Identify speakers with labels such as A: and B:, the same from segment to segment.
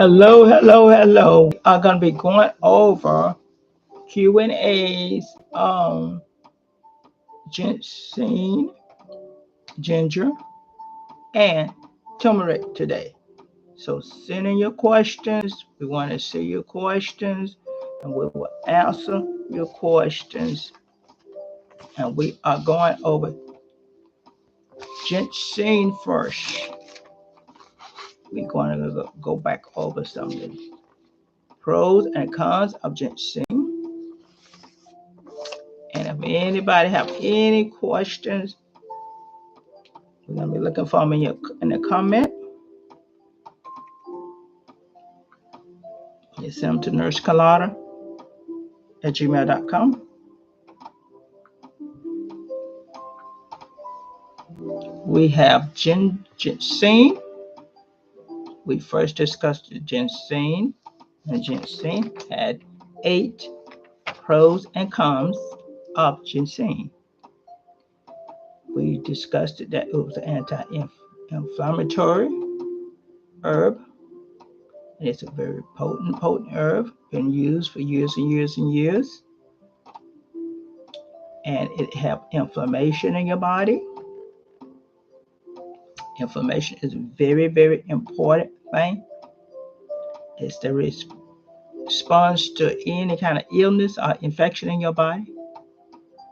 A: Hello, hello, hello. We are going to be going over Q&As on ginseng, ginger, and turmeric today. So send in your questions. We want to see your questions and we will answer your questions. And we are going over ginseng first. We're going to go back over some of the pros and cons of ginseng. And if anybody have any questions, we're gonna be looking for them in the comment. You send them to nursecarlotta@gmail.com. We have ginseng. We first discussed the ginseng, and ginseng had 8 pros and cons of ginseng. We discussed that it was an anti-inflammatory herb. And it's a very potent herb, been used for years and years and years. And it helps inflammation in your body. Inflammation is a very, very important thing. It's the response to any kind of illness or infection in your body,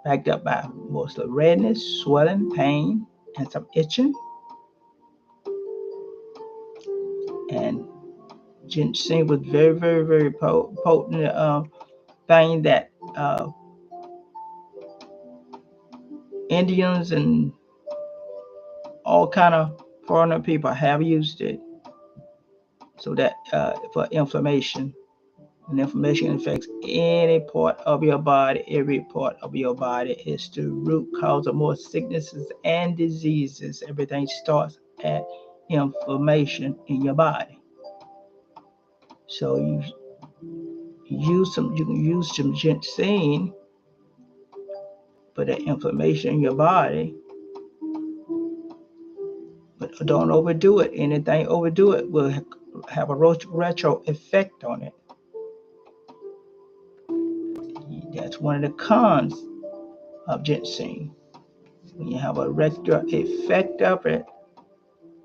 A: backed up by mostly redness, swelling, pain, and some itching. And ginseng was very, very, very potent thing that Indians and all kind of foreigner people have used it. So that for inflammation, and inflammation affects any part of your body, every part of your body. Is the root cause of most sicknesses and diseases. Everything starts at inflammation in your body. So you can use some ginseng for the inflammation in your body, but don't overdo it. Anything overdo it will have a retro effect on it. That's one of the cons of ginseng. When you have a retro effect of it,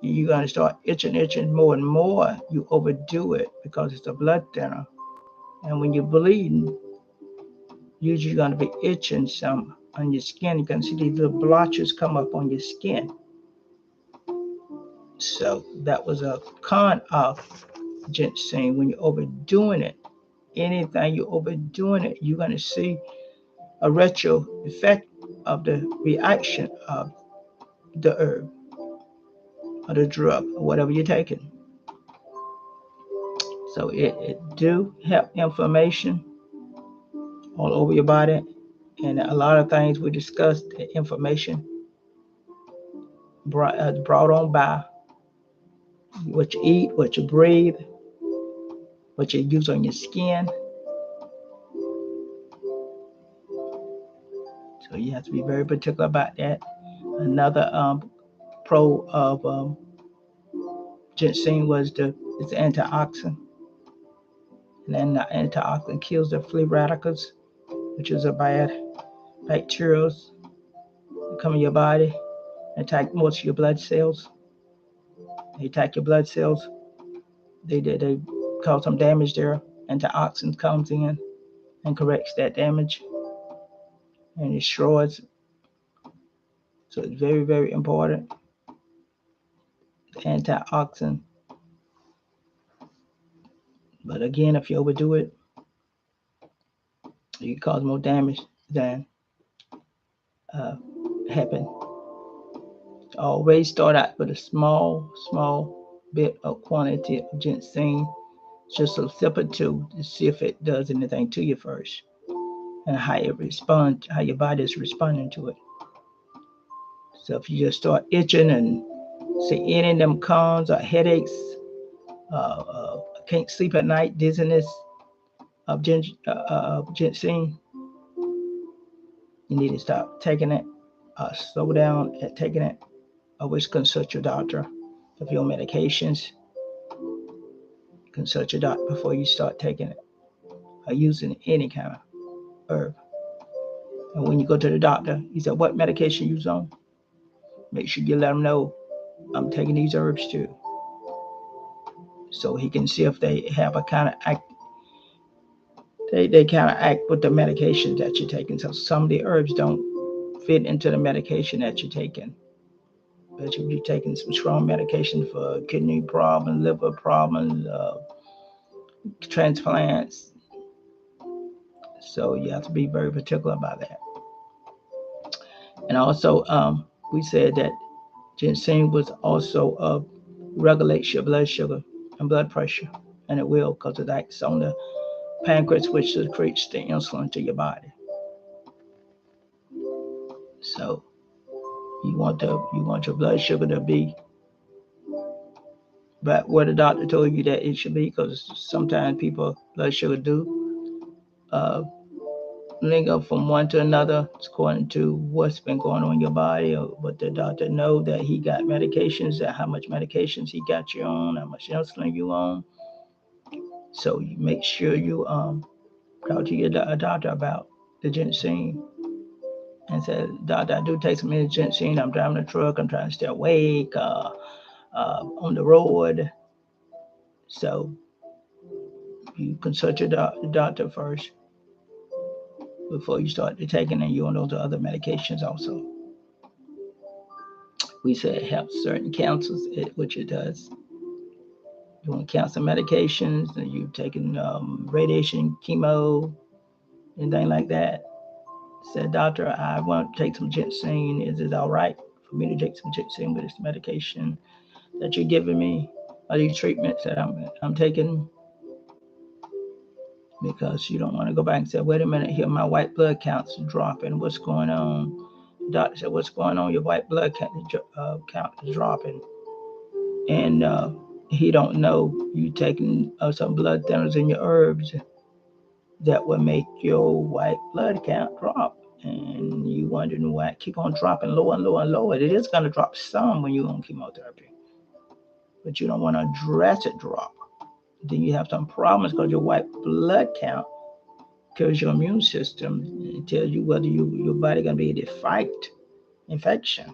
A: you're going to start itching more and more. You overdo it because it's a blood thinner. And when you're bleeding, usually you're going to be itching some on your skin. You can see these little blotches come up on your skin. So that was a con of ginseng. When you're overdoing it, anything you're overdoing it, you're going to see a retro effect of the reaction of the herb or the drug or whatever you're taking. So it do help inflammation all over your body, and a lot of things we discussed, the inflammation brought on by what you eat, what you breathe, what you use on your skin. So you have to be very particular about that. Another pro of ginseng was it's an antioxidant. And then the antioxidant kills the free radicals, which is a bad bacteria that come in your body, attack most of your blood cells. They attack your blood cells. They cause some damage there. Antioxidant comes in and corrects that damage and destroys. So it's very, very important. The antioxidant. But again, if you overdo it, you can cause more damage than happen. Always start out with a small bit of quantity of ginseng, just a sip or two, to see if it does anything to you first, and how your body is responding to it. So if you just start itching and see any of them cons or headaches, can't sleep at night, dizziness of ginseng, you need to stop taking it, slow down at taking it. Always consult your doctor of your medications. consult your doctor before you start taking it or using any kind of herb. And when you go to the doctor, he said, "What medication you on?" Make sure you let him know I'm taking these herbs too, so he can see if they have a kind of act. They kind of act with the medications that you're taking. So some of the herbs don't fit into the medication that you're taking. But if you're taking some strong medication for kidney problems, liver problems, transplants, so you have to be very particular about that. And also, we said that ginseng was also regulates your blood sugar and blood pressure, and it will because it acts on the pancreas, which secretes the insulin to your body. So you want your blood sugar to be but where the doctor told you that it should be, because sometimes people blood sugar do link up from one to another according to what's been going on in your body, or what the doctor know that he got medications, that how much medications he got you on, how much insulin you on. So you make sure you talk to your doctor about the ginseng and say, "Doctor, I do take some ginseng. I'm driving a truck. I'm trying to stay awake on the road." So you consult your doctor first before you start taking, and you on those other medications also. We said it helps certain cancers, which it does. You want cancer medications, and you taking radiation, chemo, anything like that. Said, "Doctor, I want to take some ginseng. Is it all right for me to take some ginseng with this medication that you're giving me, or these treatments that I'm taking?" Because you don't want to go back and say, "Wait a minute, here my white blood count's dropping. What's going on?" The doctor said, "What's going on? Your white blood count is dropping," and he don't know you taking some blood thinners in your herbs that will make your white blood count drop. And you wondering why it keep on dropping lower and lower and lower. It is going to drop some when you're on chemotherapy, but you don't want to drastic drop. Then you have some problems because your white blood count kills your immune system and tells you whether your body going to be able to fight infection.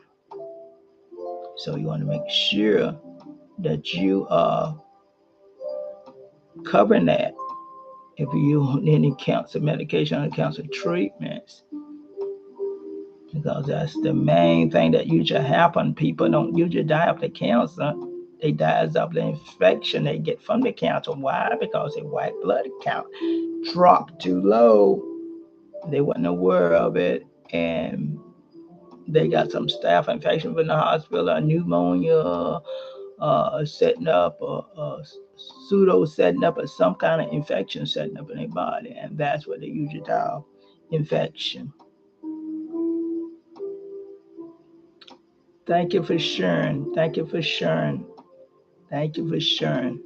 A: So you want to make sure that you are covering that. If you on any cancer medication or cancer treatments, because that's the main thing that usually happen. People don't usually die of the cancer. They die of the infection they get from the cancer. Why? Because their white blood count dropped too low. They wasn't aware of it, and they got some staph infection from the hospital, or pneumonia, setting up, or pseudo setting up, or some kind of infection setting up in their body, and that's what they usually die of, infection. Thank you for sharing. Thank you for sharing. Thank you for sharing.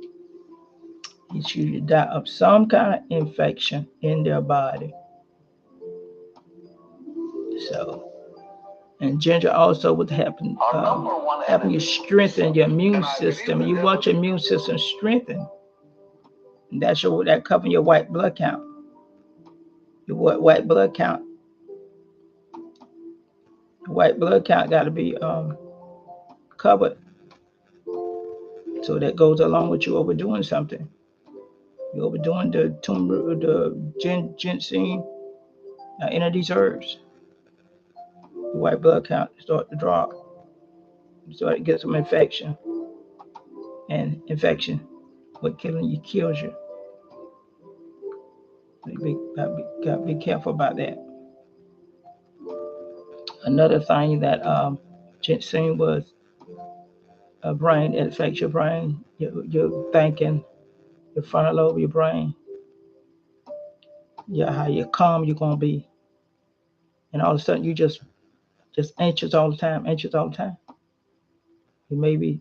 A: It's usually die of some kind of infection in their body. So, and ginger also would happen, helping you strengthen your immune system. You want your immune system strengthened. And that covering your white blood count. Your white blood count. White blood count got to be covered. So that goes along with you overdoing something. You're overdoing the ginseng, any of these herbs. Your white blood count start to drop. You start to get some infection. And infection, what killing you kills you. Gotta be careful about that. Another thing that ginseng was a brain, it affects your brain, your thinking, your frontal lobe of your brain. Yeah, how you calm you're gonna be, and all of a sudden you just anxious all the time, anxious all the time. You may be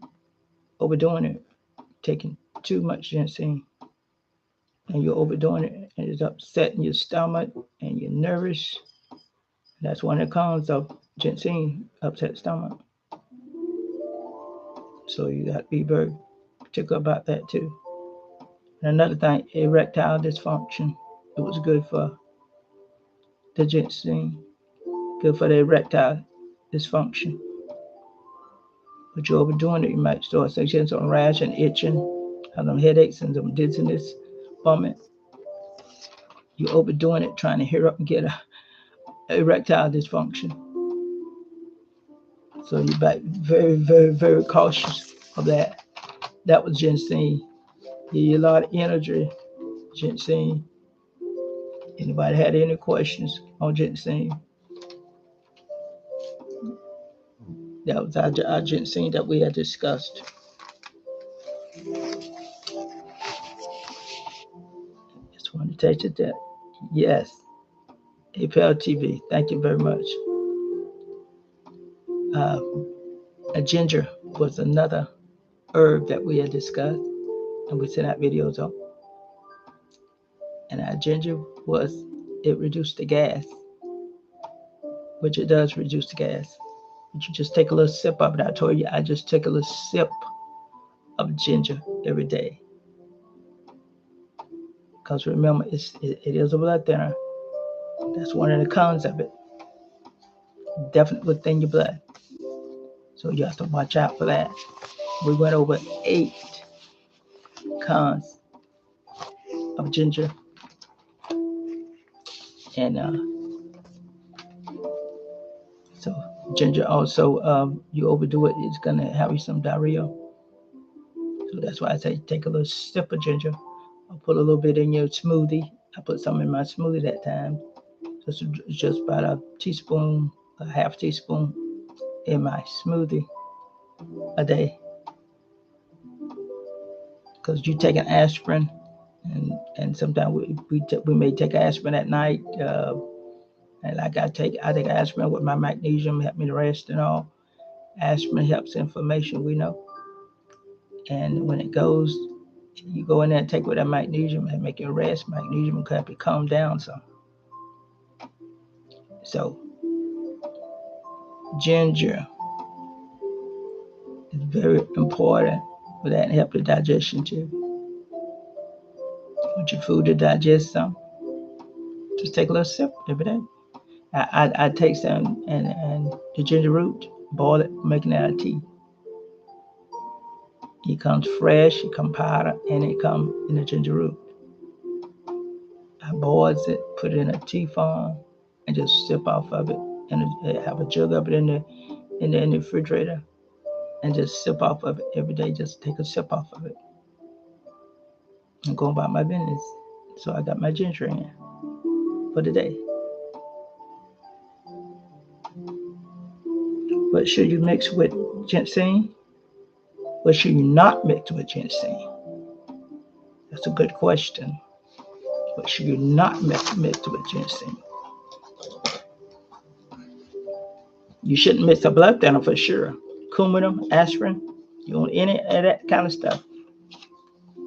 A: overdoing it, taking too much ginseng, and you're overdoing it, and it's upsetting your stomach and you're nervous. That's one of the cons of ginseng, upset stomach. So you got to be very particular about that too. And another thing, erectile dysfunction. It was good for the ginseng, good for the erectile dysfunction. But you're overdoing it, you might start getting some rash and itching, have some headaches and some dizziness from it. You're overdoing it, trying to hurry up and get a erectile dysfunction. So you're back very, very, very cautious of that. That was ginseng. Give you a lot of energy, ginseng. Anybody had any questions on ginseng? That was our ginseng that we had discussed. Just want to take it that. Yes. APL TV, thank you very much. A ginger was another herb that we had discussed and we sent out videos on. And our ginger it reduced the gas, which it does reduce the gas. But you just take a little sip of it. I told you I just take a little sip of ginger every day. Because remember, it is a blood thinner. That's one of the cons of it. Definitely within your blood. So you have to watch out for that. We went over 8 cons of ginger. And so ginger also, you overdo it, it's going to have you some diarrhea. So that's why I say take a little sip of ginger. I'll put a little bit in your smoothie. I put some in my smoothie that time. Just about a teaspoon, a half teaspoon in my smoothie a day. Because you take an aspirin, and sometimes we may take aspirin at night. And like I take aspirin with my magnesium, help me to rest and all. Aspirin helps inflammation, we know. And when it goes, you go in there and take with that magnesium and make you rest. Magnesium will help you calm down some. So ginger is very important for that and help the digestion too. Want your food to digest some? Just take a little sip every day. I take some and the ginger root, boil it, making it a tea. It comes fresh, it comes powder, and it comes in the ginger root. I boils it, put it in a tea form, and just sip off of it. And have a jug of it in the refrigerator, and just sip off of it every day. Just take a sip off of it. I'm going about my business. So I got my ginger in for the day. What should you mix with ginseng? What should you not mix with ginseng? That's a good question. What should you not mix with ginseng? You shouldn't mix a blood thinner for sure. Coumadin, aspirin, you want any of that kind of stuff.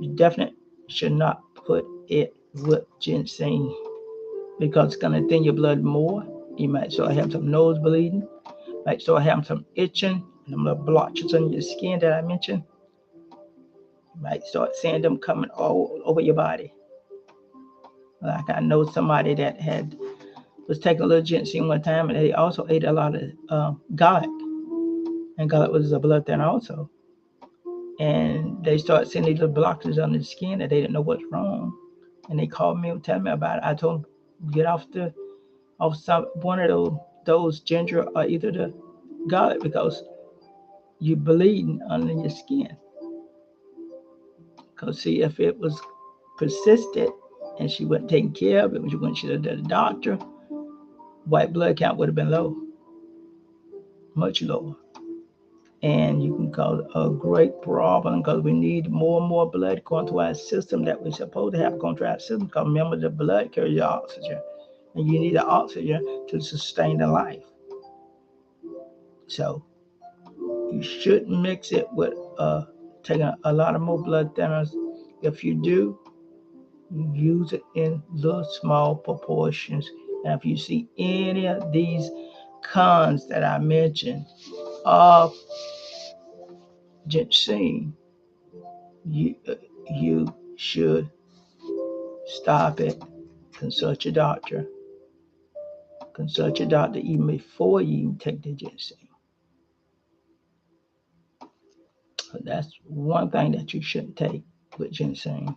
A: You definitely should not put it with ginseng because it's going to thin your blood more. You might start having some nose bleeding, might start having some itching, and them little blotches on your skin that I mentioned. You might start seeing them coming all over your body. Like I know somebody that was taking a little ginseng one time, and they also ate a lot of garlic, and garlic was a blood thinner also. And they started seeing these little blotches on the skin that they didn't know what's wrong. And they called me and told me about it. I told them, get off one of those ginger or either the garlic because you're bleeding under your skin. Because see, if it was persistent and she wasn't taking care of it, when she went to the doctor, white blood count would have been low, much lower. And you can cause a great problem because we need more and more blood going through our system that we're supposed to have going through our system. Because remember, the blood carries your oxygen, and you need the oxygen to sustain the life. So you shouldn't mix it with taking a lot of more blood thinners. If you do, use it in little small proportions. And if you see any of these cons that I mentioned of ginseng, you should stop it. Consult your doctor. Consult your doctor even before you even take the ginseng. So that's one thing that you shouldn't take with ginseng.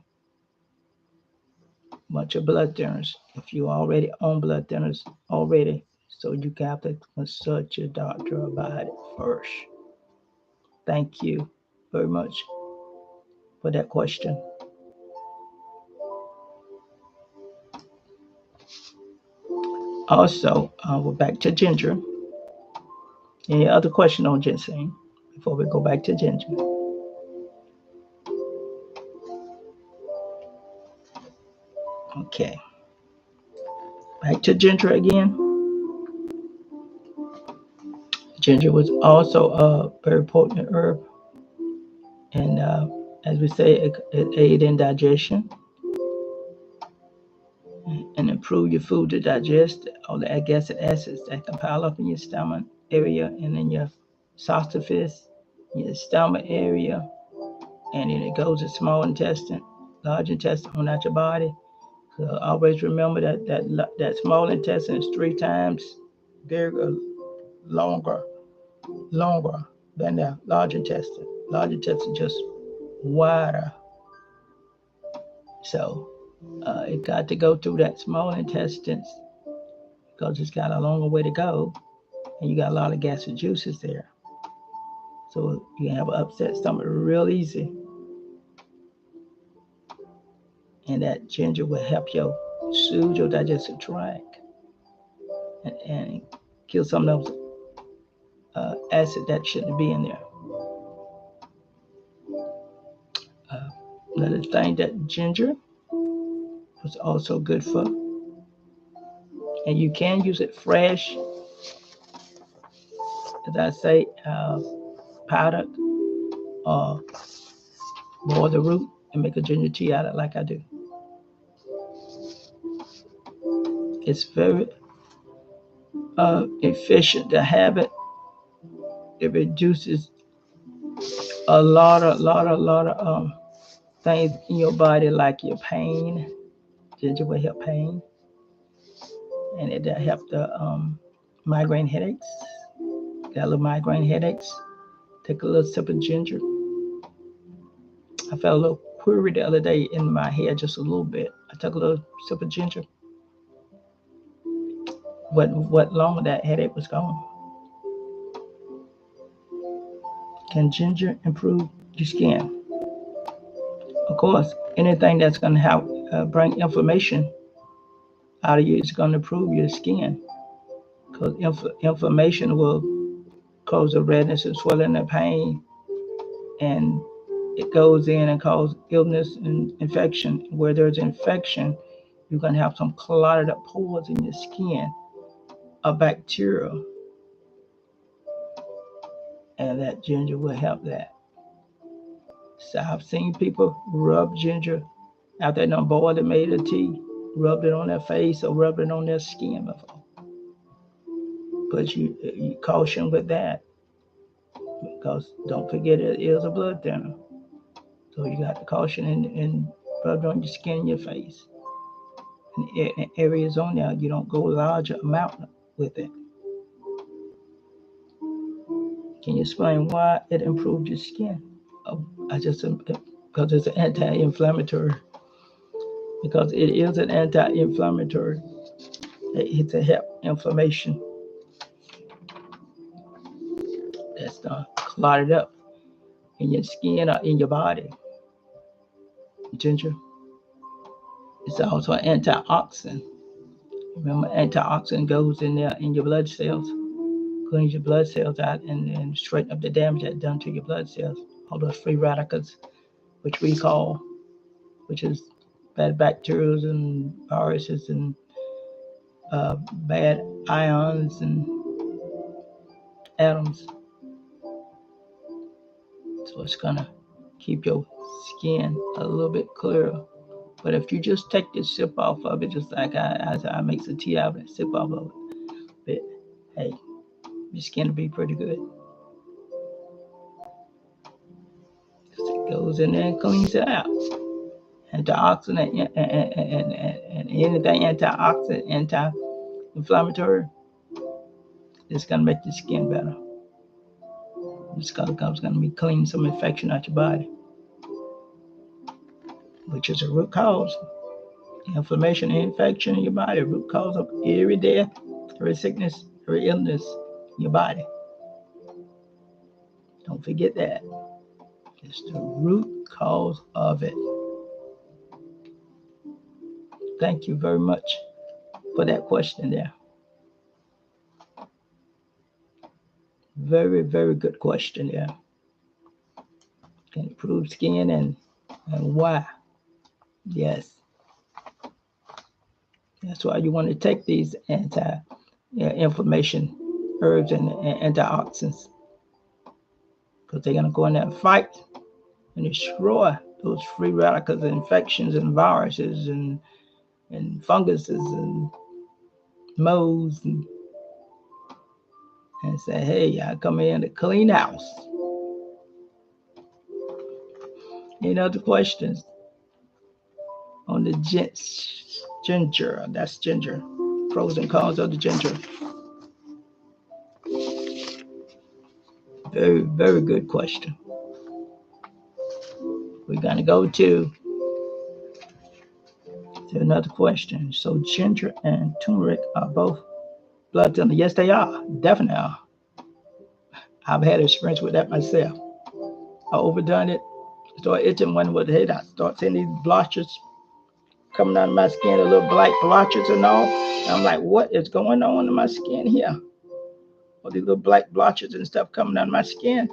A: Bunch of blood thinners. If you already on blood thinners already, so you have to consult your doctor about it first. Thank you very much for that question. Also, we're back to ginger. Any other question on ginseng before we go back to ginger? Okay. Back to ginger again. Ginger was also a very potent herb, and as we say, it aid in digestion and improve your food to digest all the gastric acids that can pile up in your stomach area and in your esophagus, your stomach area, and then it goes to small intestine, large intestine, on out your body. So always remember that small intestine is 3 times bigger, longer than the large intestine. Large intestine just wider. So it got to go through that small intestines because it's got a longer way to go, and you got a lot of gastric juices there. So you can have an upset stomach real easy. And that ginger will help you soothe your digestive tract and kill some of those acid that shouldn't be in there. Another thing that ginger was also good for, and you can use it fresh, as I say, powdered, or boil the root and make a ginger tea out of it like I do. It's very efficient to have it. It reduces a lot of things in your body, like your pain. Ginger will help pain, and it help the migraine headaches. Got a little migraine headaches? Take a little sip of ginger. I felt a little query the other day in my head, just a little bit. I took a little sip of ginger. What long that headache was gone. Can ginger improve your skin? Of course, anything that's going to help bring inflammation out of you is going to improve your skin, because inflammation will cause the redness and swelling and pain, and it goes in and cause illness and infection. Where there's infection, you're going to have some clotted up pores in your skin, a bacteria, and that ginger will help that. So I've seen people rub ginger after they done boiled and made a tea, rubbed it on their face or rubbed it on their skin before. But you caution with that, because don't forget it is a blood thinner. So you got to caution and rub it on your skin and your face. And areas on there, you don't go larger amount with it. Can you explain why it improved your skin? Because it's an anti-inflammatory. Because it is an anti-inflammatory. It's to help inflammation that's clotted up in your skin or in your body. Ginger is also an antioxidant. Remember, antioxidant goes in there in your blood cells, cleans your blood cells out, and straighten up the damage that's done to your blood cells. All those free radicals, which is bad bacteria and viruses and bad ions and atoms. So it's gonna keep your skin a little bit clearer. But if you just take the sip off of it, just like I make some tea out of it, sip off of it, hey, your skin will be pretty good. It goes in there and cleans it out. antioxidant, and anything antioxidant, anti-inflammatory, it's gonna make your skin better. It's gonna be clean some infection out your body, which is a root cause. Inflammation and infection in your body, root cause of every death, every sickness, every illness in your body. Don't forget that. It's the root cause of it. Thank you very much for that question there. Very, very good question there. Can improve skin and why? Yes. That's why you want to take these anti-inflammation herbs and antioxidants, because they're going to go in there and fight and destroy those free radicals and infections and viruses and funguses and molds and say, hey, I come in to clean house. Any other questions on the ginger? That's ginger. Pros and cons of the ginger. Very, very good question. We're going to go to another question. So ginger and turmeric are both blood thinner. Yes, they are. Definitely are. I've had experience with that myself. I overdone it. Start itching one with the head. I start seeing these blotches coming out of my skin, the little black blotches and all. And I'm like, what is going on in my skin here? All these little black blotches and stuff coming out of my skin.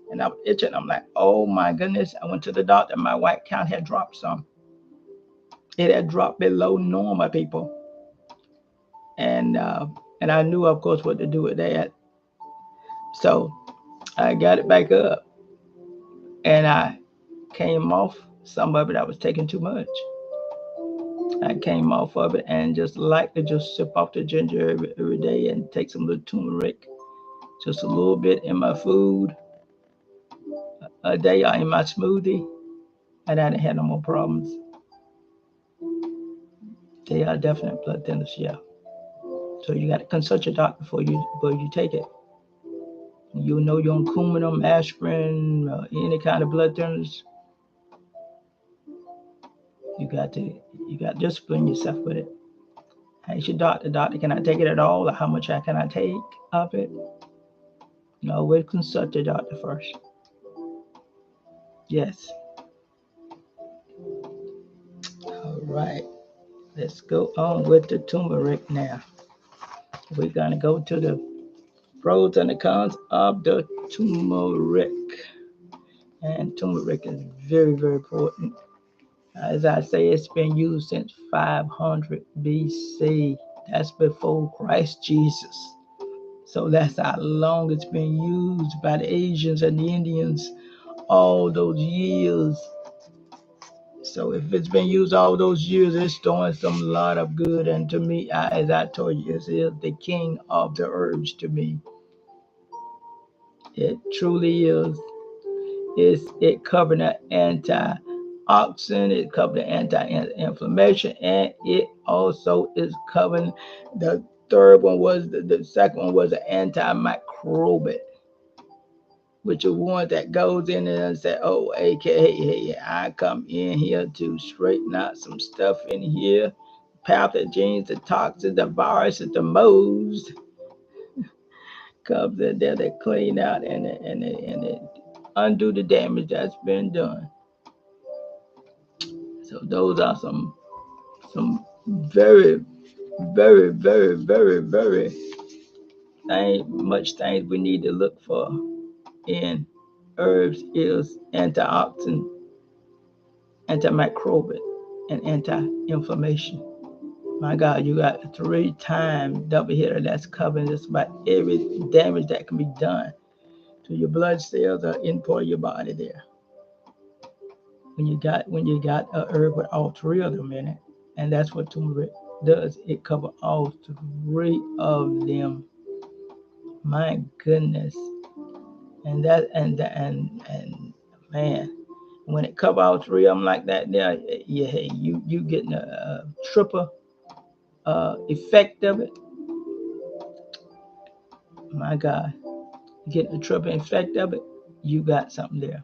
A: And I was itching. I'm like, oh my goodness. I went to the doctor. My white count had dropped some. It had dropped below normal, people. And I knew, of course, what to do with that. So I got it back up. And I came off some of it. I was taking too much. I came off of it and just like to just sip off the ginger every day and take some little turmeric, just a little bit in my food a day or in my smoothie, and I didn't have no more problems. They are definite blood thinners, yeah. So you got to consult your doctor before you take it. You know you're on cuminum, aspirin, any kind of blood thinners. You got to discipline yourself with it. Ask your doctor, can I take it at all, or how much can I take of it? You always consult your doctor first. Yes. All right. Let's go on with the turmeric now. We're going to go to the pros and the cons of the turmeric. And turmeric is very, very important. As I say, it's been used since 500 BC. That's before Christ Jesus. So that's how long it's been used by the Asians and the Indians all those years. So if it's been used all those years, it's doing some lot of good. And to me, as I told you, it is the king of the herbs to me. It truly is. It covers the antioxidant, it covers the anti-inflammation, and it also is covering the third one was the second one was an antimicrobial, which is one that goes in there and say, oh, hey, I come in here to straighten out some stuff in here, pathogens, the toxins, the viruses, the molds, comes in there to clean out and it undo the damage that's been done. So those are some very, very, very, very, very much things we need to look for in herbs is antioxidant, antimicrobial, and anti-inflammation. My God, you got 3 times double hitter that's covering just about every damage that can be done to your blood cells or in part of your body there. When you got a herb with all 3 of them in it, and that's what turmeric does. It covers all 3 of them. My goodness. And man, When it cover all three of them like that, there, yeah, hey, you getting a triple effect of it. My God, you getting a triple effect of it. You got something there.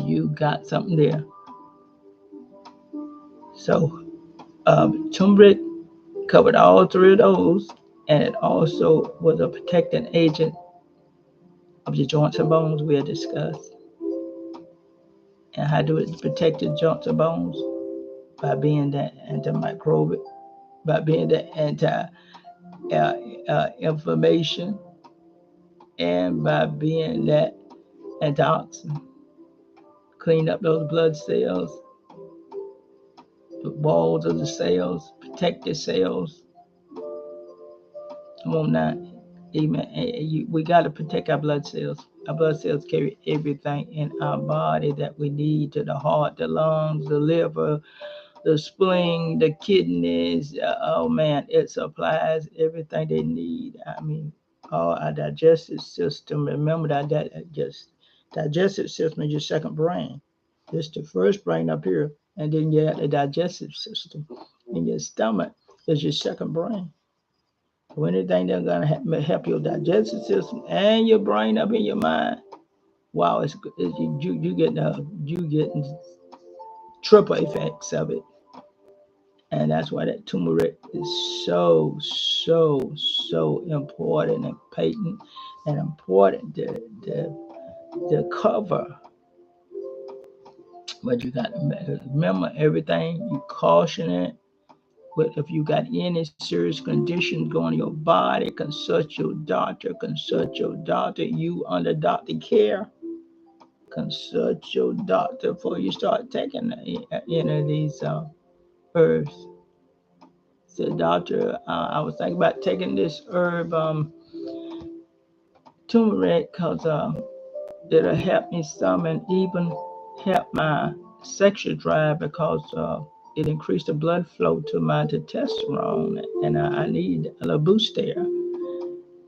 A: You got something there. So, turmeric covered all three of those, and it also was a protecting agent of your joints and bones we had discussed. And how do it protect your joints and bones? By being that antimicrobial, by being that anti-inflammation, and by being that antioxidant. Clean up those blood cells, the walls of the cells, protect the cells. Come on now. Amen. We got to protect our blood cells. Our blood cells carry everything in our body that we need to the heart, the lungs, the liver, the spleen, the kidneys. Oh man, it supplies everything they need. I mean, all our digestive system. Remember that digestive system is your second brain. It's the first brain up here, and then you have the digestive system in your stomach is your second brain. So anything that's gonna help your digestive system and your brain up in your mind, wow, you getting triple effects of it. And that's why that turmeric is so important and patent and important to cover. But you got to remember everything you caution it. But if you got any serious conditions going in your body, consult your doctor. Consult your doctor. You under doctor care. Consult your doctor before you start taking any of these herbs. Said, doctor, I was thinking about taking this herb, turmeric, because it'll help me some and even help my sexual drive because it increased the blood flow to my testosterone, and I need a little boost there.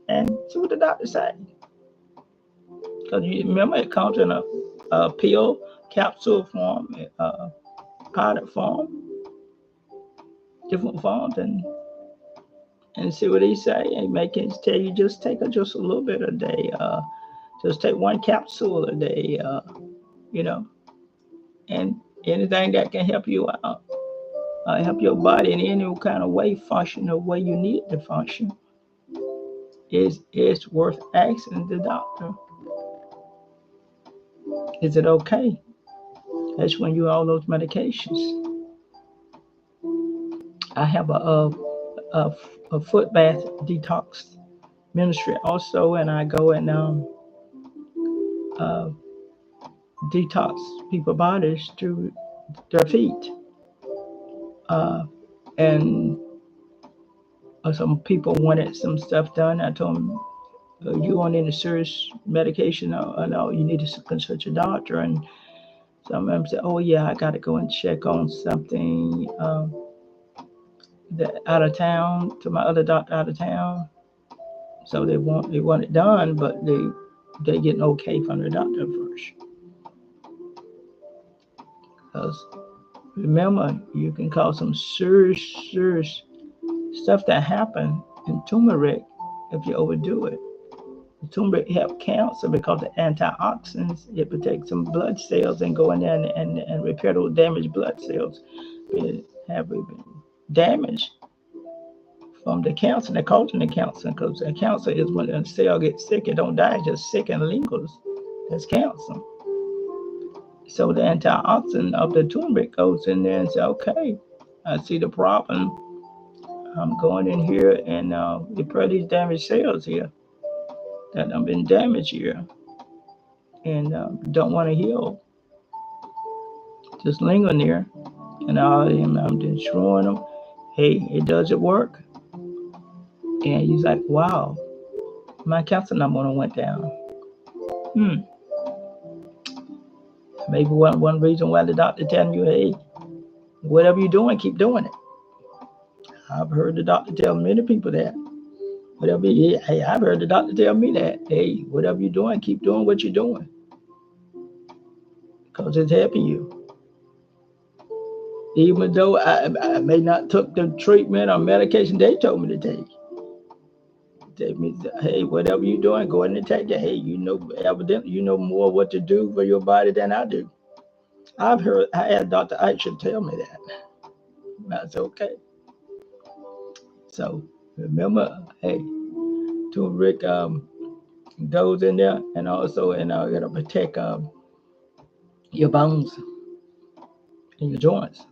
A: And see what the doctor said. Because you remember it comes in a pill, capsule form, powder form, different forms, and see what he say. And make it tell you just take just a little bit a day. Just take one capsule a day. You know, and anything that can help you out, help your body in any kind of way function the way you need it to function. It's worth asking the doctor. Is it okay? That's when you all those medications. I have a foot bath detox ministry also, and I go and uh, detox people's bodies through their feet. Uh, and some people wanted some stuff done. I told them, you on any serious medication? No, you need to consult your doctor. And some of them said, oh yeah, I got to go and check on something that out of town to my other doctor out of town. So they want it done, but they get an okay from the doctor first. Because remember, you can cause some serious stuff that happen in turmeric if you overdo it. The turmeric help cancer because the antioxidants, it protects some blood cells and go in there and repair those damaged blood cells that have been damaged from the cancer, the causing the cancer. Because the cancer is when a cell gets sick, it don't die, it just sick and lingers. That's cancer. So the antioxidant of the turmeric goes in there and say, okay, I see the problem. I'm going in here and repair these damaged cells here that have been damaged here and don't want to heal. Just linger there. And I'm just showing them, hey, it does it work? And he's like, wow, my cancer number went down. Maybe one reason why the doctor telling you, hey, whatever you're doing, keep doing it. I've heard the doctor tell many people that. Hey, I've heard the doctor tell me that. Hey, whatever you're doing, keep doing what you're doing. because it's helping you. Even though I may not took the treatment or medication they told me to take. They me, hey, whatever you're doing, go ahead and take it. Hey, you know, evidently you know more what to do for your body than I do. I had Dr. Aisha tell me that. That's okay. So remember, hey, turmeric goes in there, and also it'll protect your bones and your joints.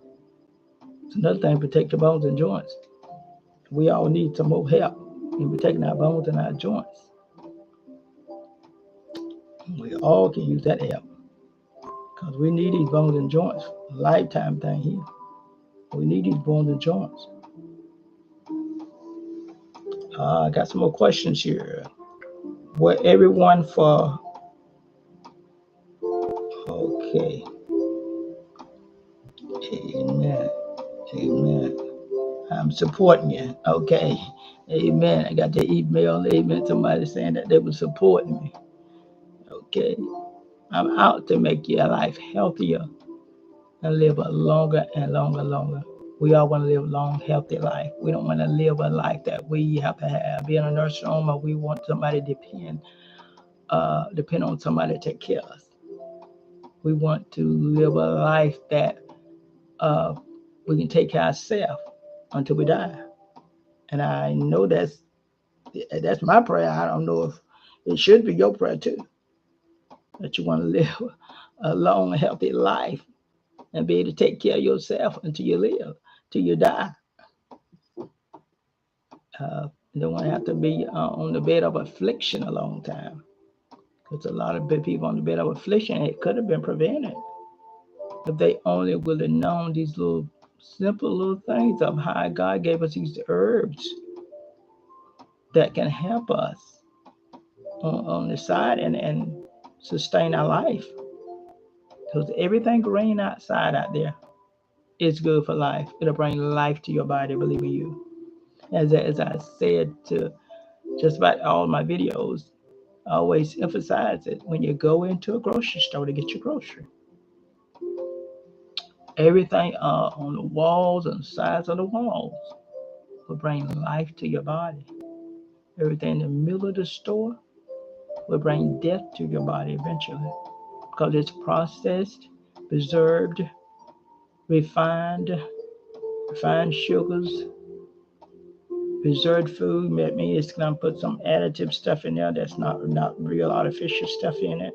A: It's another thing, protect your bones and joints. We all need some more help in protecting our bones and our joints. We all can use that help because we need these bones and joints. A lifetime thing here. We need these bones and joints. I got some more questions here. What everyone for? Okay. Amen. Amen. I'm supporting you. Okay. Amen. I got the email. Amen. Somebody saying that they were supporting me. Okay. I'm out to make your life healthier and live a longer and longer. We all want to live a long, healthy life. We don't want to live a life that we have to be in a nursing home, or we want somebody to depend on somebody to take care of us. We want to live a life that we can take care of ourselves until we die. And I know that's my prayer. I don't know if it should be your prayer too, that you want to live a long, healthy life and be able to take care of yourself until you live, till you die. You don't want to have to be on the bed of affliction a long time, because a lot of people on the bed of affliction, it could have been prevented if they only would have known these little simple little things of how God gave us these herbs that can help us on the side and sustain our life. Because everything green outside out there is good for life. It'll bring life to your body, believe in you. As I said to just about all my videos, I always emphasize it when you go into a grocery store to get your grocery. Everything on the walls and sides of the walls will bring life to your body. Everything in the middle of the store will bring death to your body eventually, because it's processed, preserved, refined sugars, preserved food. That means it's gonna put some additive stuff in there that's not real artificial stuff in it.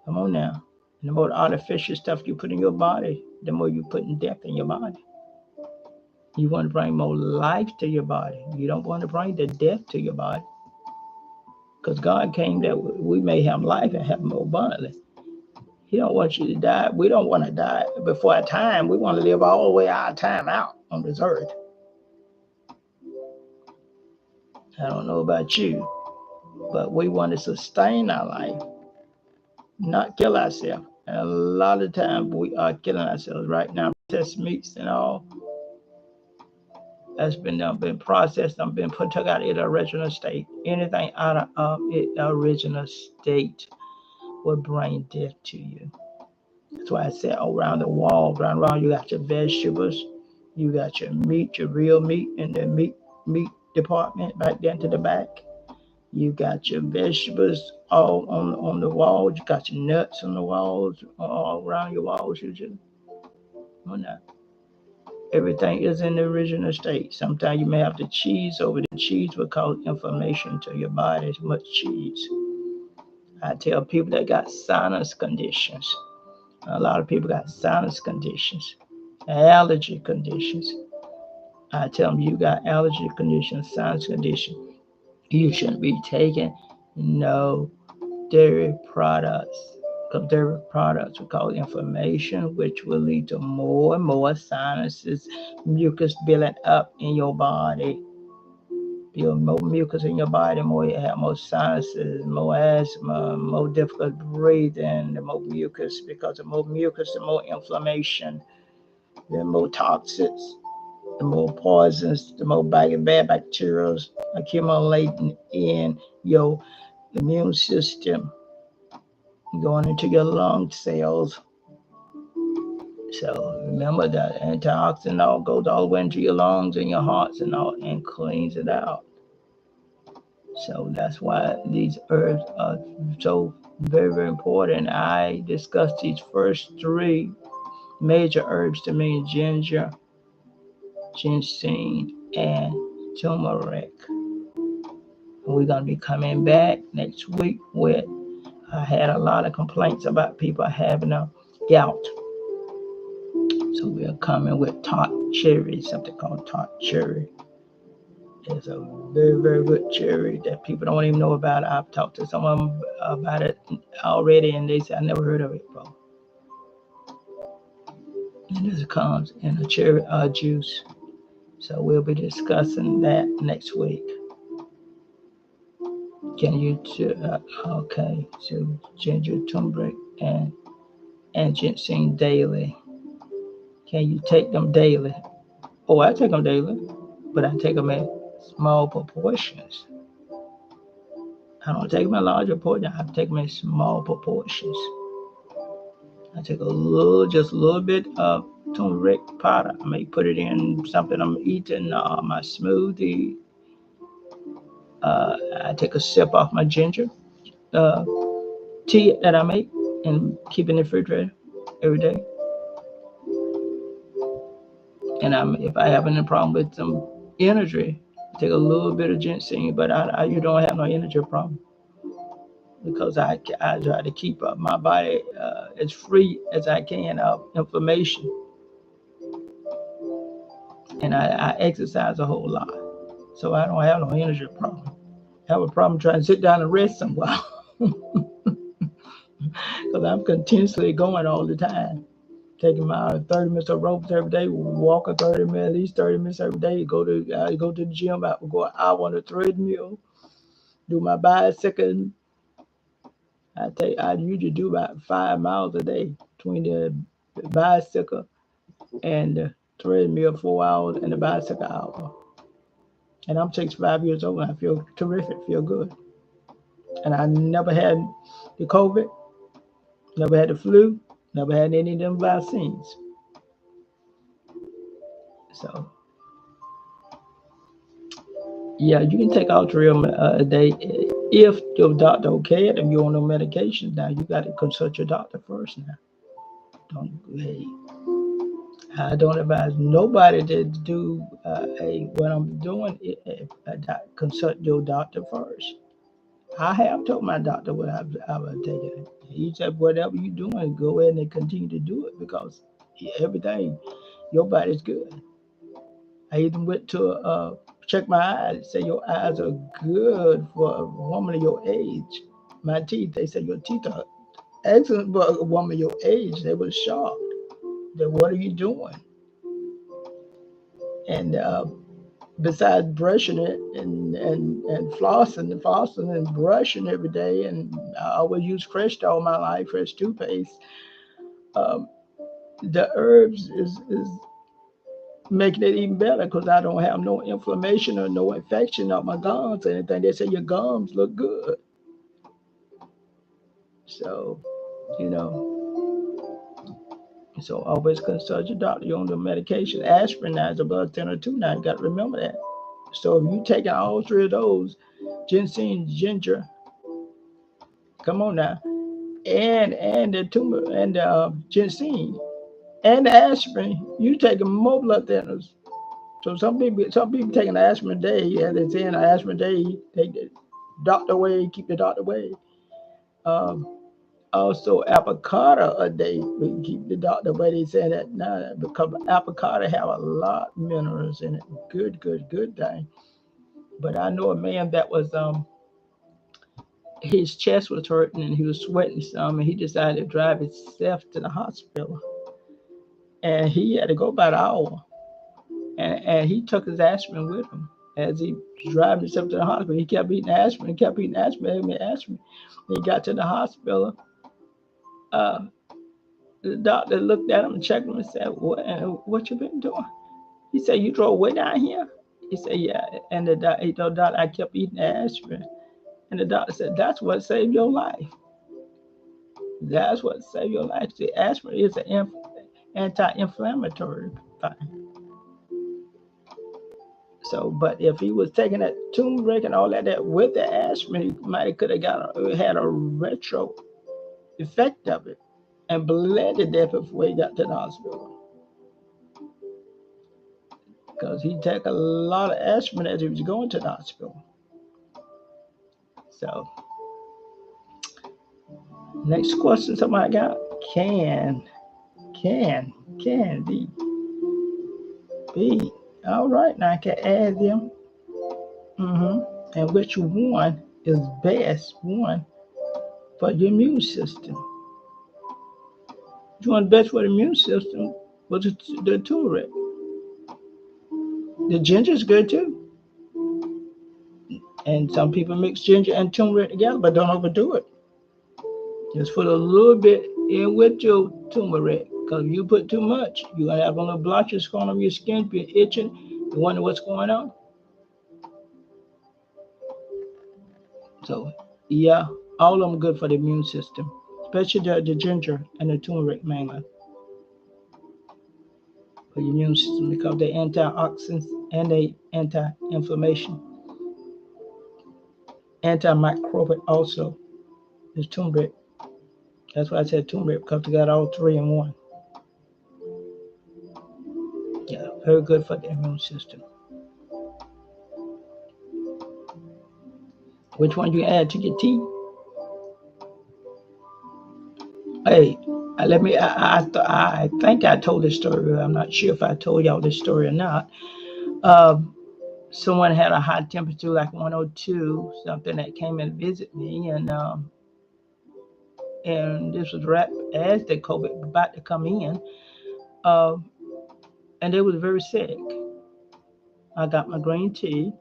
A: Come on now. And the more artificial stuff you put in your body, the more you put in death in your body. You want to bring more life to your body. You don't want to bring the death to your body. Because God came that we may have life and have more abundantly. He don't want you to die. We don't want to die before our time. We want to live all the way our time out on this earth. I don't know about you, but we want to sustain our life, not kill ourselves. And a lot of times we are killing ourselves right now. Processed meats and all that's been processed and been took out of its original state. Anything out of its original state will bring death to you. That's why I said around the wall, around you got your vegetables, you got your meat, your real meat in the meat department back there to the back. You got your vegetables all on the walls. You got your nuts on the walls, all around your walls. You just on that. Everything is in the original state. Sometimes you may have the cheese over the cheese will cause inflammation to your body. As much cheese. I tell people that got sinus conditions. A lot of people got sinus conditions, allergy conditions. I tell them you got allergy conditions, sinus conditions. You shouldn't be taking no dairy products, because dairy products will cause inflammation, which will lead to more and more sinuses, mucus building up in your body. Build more mucus in your body, more you have more sinuses, more asthma, more difficult breathing, the more mucus, because the more mucus, the more inflammation, the more toxins, the more poisons, the more bad bacteria accumulating in your immune system. going into your lung cells. So remember that antioxidant all goes all the way into your lungs and your hearts and all and cleans it out. So that's why these herbs are so very, very important. I discussed these first three major herbs to me: ginger, ginseng, and turmeric. We're going to be coming back next week with, I had a lot of complaints about people having a gout. So we're coming with tart cherry, something called tart cherry. It's a very, very good cherry that people don't even know about. I've talked to some of them about it already, and they say, I never heard of it before. And this comes in a cherry juice. So we'll be discussing that next week. Can you, okay, so ginger, turmeric, and ginseng daily. Can you take them daily? Oh, I take them daily, but I take them in small proportions. I don't take them in larger portions. I take them in small proportions. I take just a little bit of turmeric powder. I may put it in something I'm eating, my smoothie. I take a sip off my ginger tea that I make and keep in the refrigerator every day. And if I have any problem with some energy, I take a little bit of ginseng, but you don't have no energy problem because I try to keep my body as free as I can of inflammation. And I exercise a whole lot, so I don't have no energy problem. I have a problem trying to sit down and rest some while because I'm continuously going all the time. Taking my 30 minutes of ropes every day, walking 30 minutes, at least 30 minutes every day. Go to the gym. I go an hour on the treadmill. Do my bicycle. I usually do about 5 miles a day between the bicycle and the treadmill 4 hours and the bicycle hour. And I'm 65 years old and I feel terrific, feel good. And I never had the COVID, never had the flu, never had any of them vaccines. So yeah, you can take all three of them a day if your doctor okay it. If you're on no medication now, you got to consult your doctor first now. I don't advise nobody to do what I'm doing. Consult your doctor first. I have told my doctor what I would take it. He said, whatever you're doing, go ahead and continue to do it because everything, your body's good. I even went to check my eyes. Say your eyes are good for a woman of your age. My teeth, they said your teeth are excellent for a woman of your age. They were shocked. That what are you doing? And besides brushing it and flossing and brushing every day, and I always use Crest all my life, Crest toothpaste. The herbs is making it even better because I don't have no inflammation or no infection of my gums or anything. They say your gums look good. So, you know, so always consult your doctor. You're on the medication. Aspirin now is above 10 or 2 now. You got to remember that. So if you taking all three of those, ginseng, ginger, come on now, and the tumor and the ginseng and the aspirin, you taking more blood thinners. So some people taking aspirin a day, as they say in aspirin a day, take the doctor away, keep the doctor away. Also avocado a day, we keep the doctor away. They say that now because avocado have a lot of minerals in it. Good thing. But I know a man that was his chest was hurting and he was sweating some, and he decided to drive himself to the hospital. And he had to go about an hour. And he took his aspirin with him as he drove himself to the hospital. He kept eating aspirin, eating aspirin. He got to the hospital. The doctor looked at him and checked him and said, what you been doing? He said, you drove way down here? He said, yeah. And he told the doctor, I kept eating aspirin. And the doctor said, that's what saved your life. That's what saves your life. The aspirin is an anti-inflammatory thing. So, but if he was taking that turmeric and all that with the aspirin, he might could have had a retro effect of it and bled to death before he got to the hospital. Because he took a lot of aspirin as he was going to the hospital. So, next question somebody got. Can candy be? All right, now I can add them. And which one is best one for your immune system? Which one best for the immune system was the turmeric. The ginger is good too. And some people mix ginger and turmeric together, but don't overdo it. Just put a little bit in with your turmeric. Because if you put too much, you're going to have a little blotches going on your skin, be itching, you wonder what's going on. So, yeah, all of them good for the immune system, especially the ginger and the turmeric mainly for your immune system because they're antioxidants and they anti-inflammation. Antimicrobial also is turmeric. That's why I said turmeric because they got all three in one. Yeah, very good for the immune system. Which one you add to your tea? Hey, let me. I think I told this story. I'm not sure if I told y'all this story or not. Someone had a high temperature, like 102, something that came and visit me, and this was right as the COVID about to come in, and they was very sick. I got my green tea.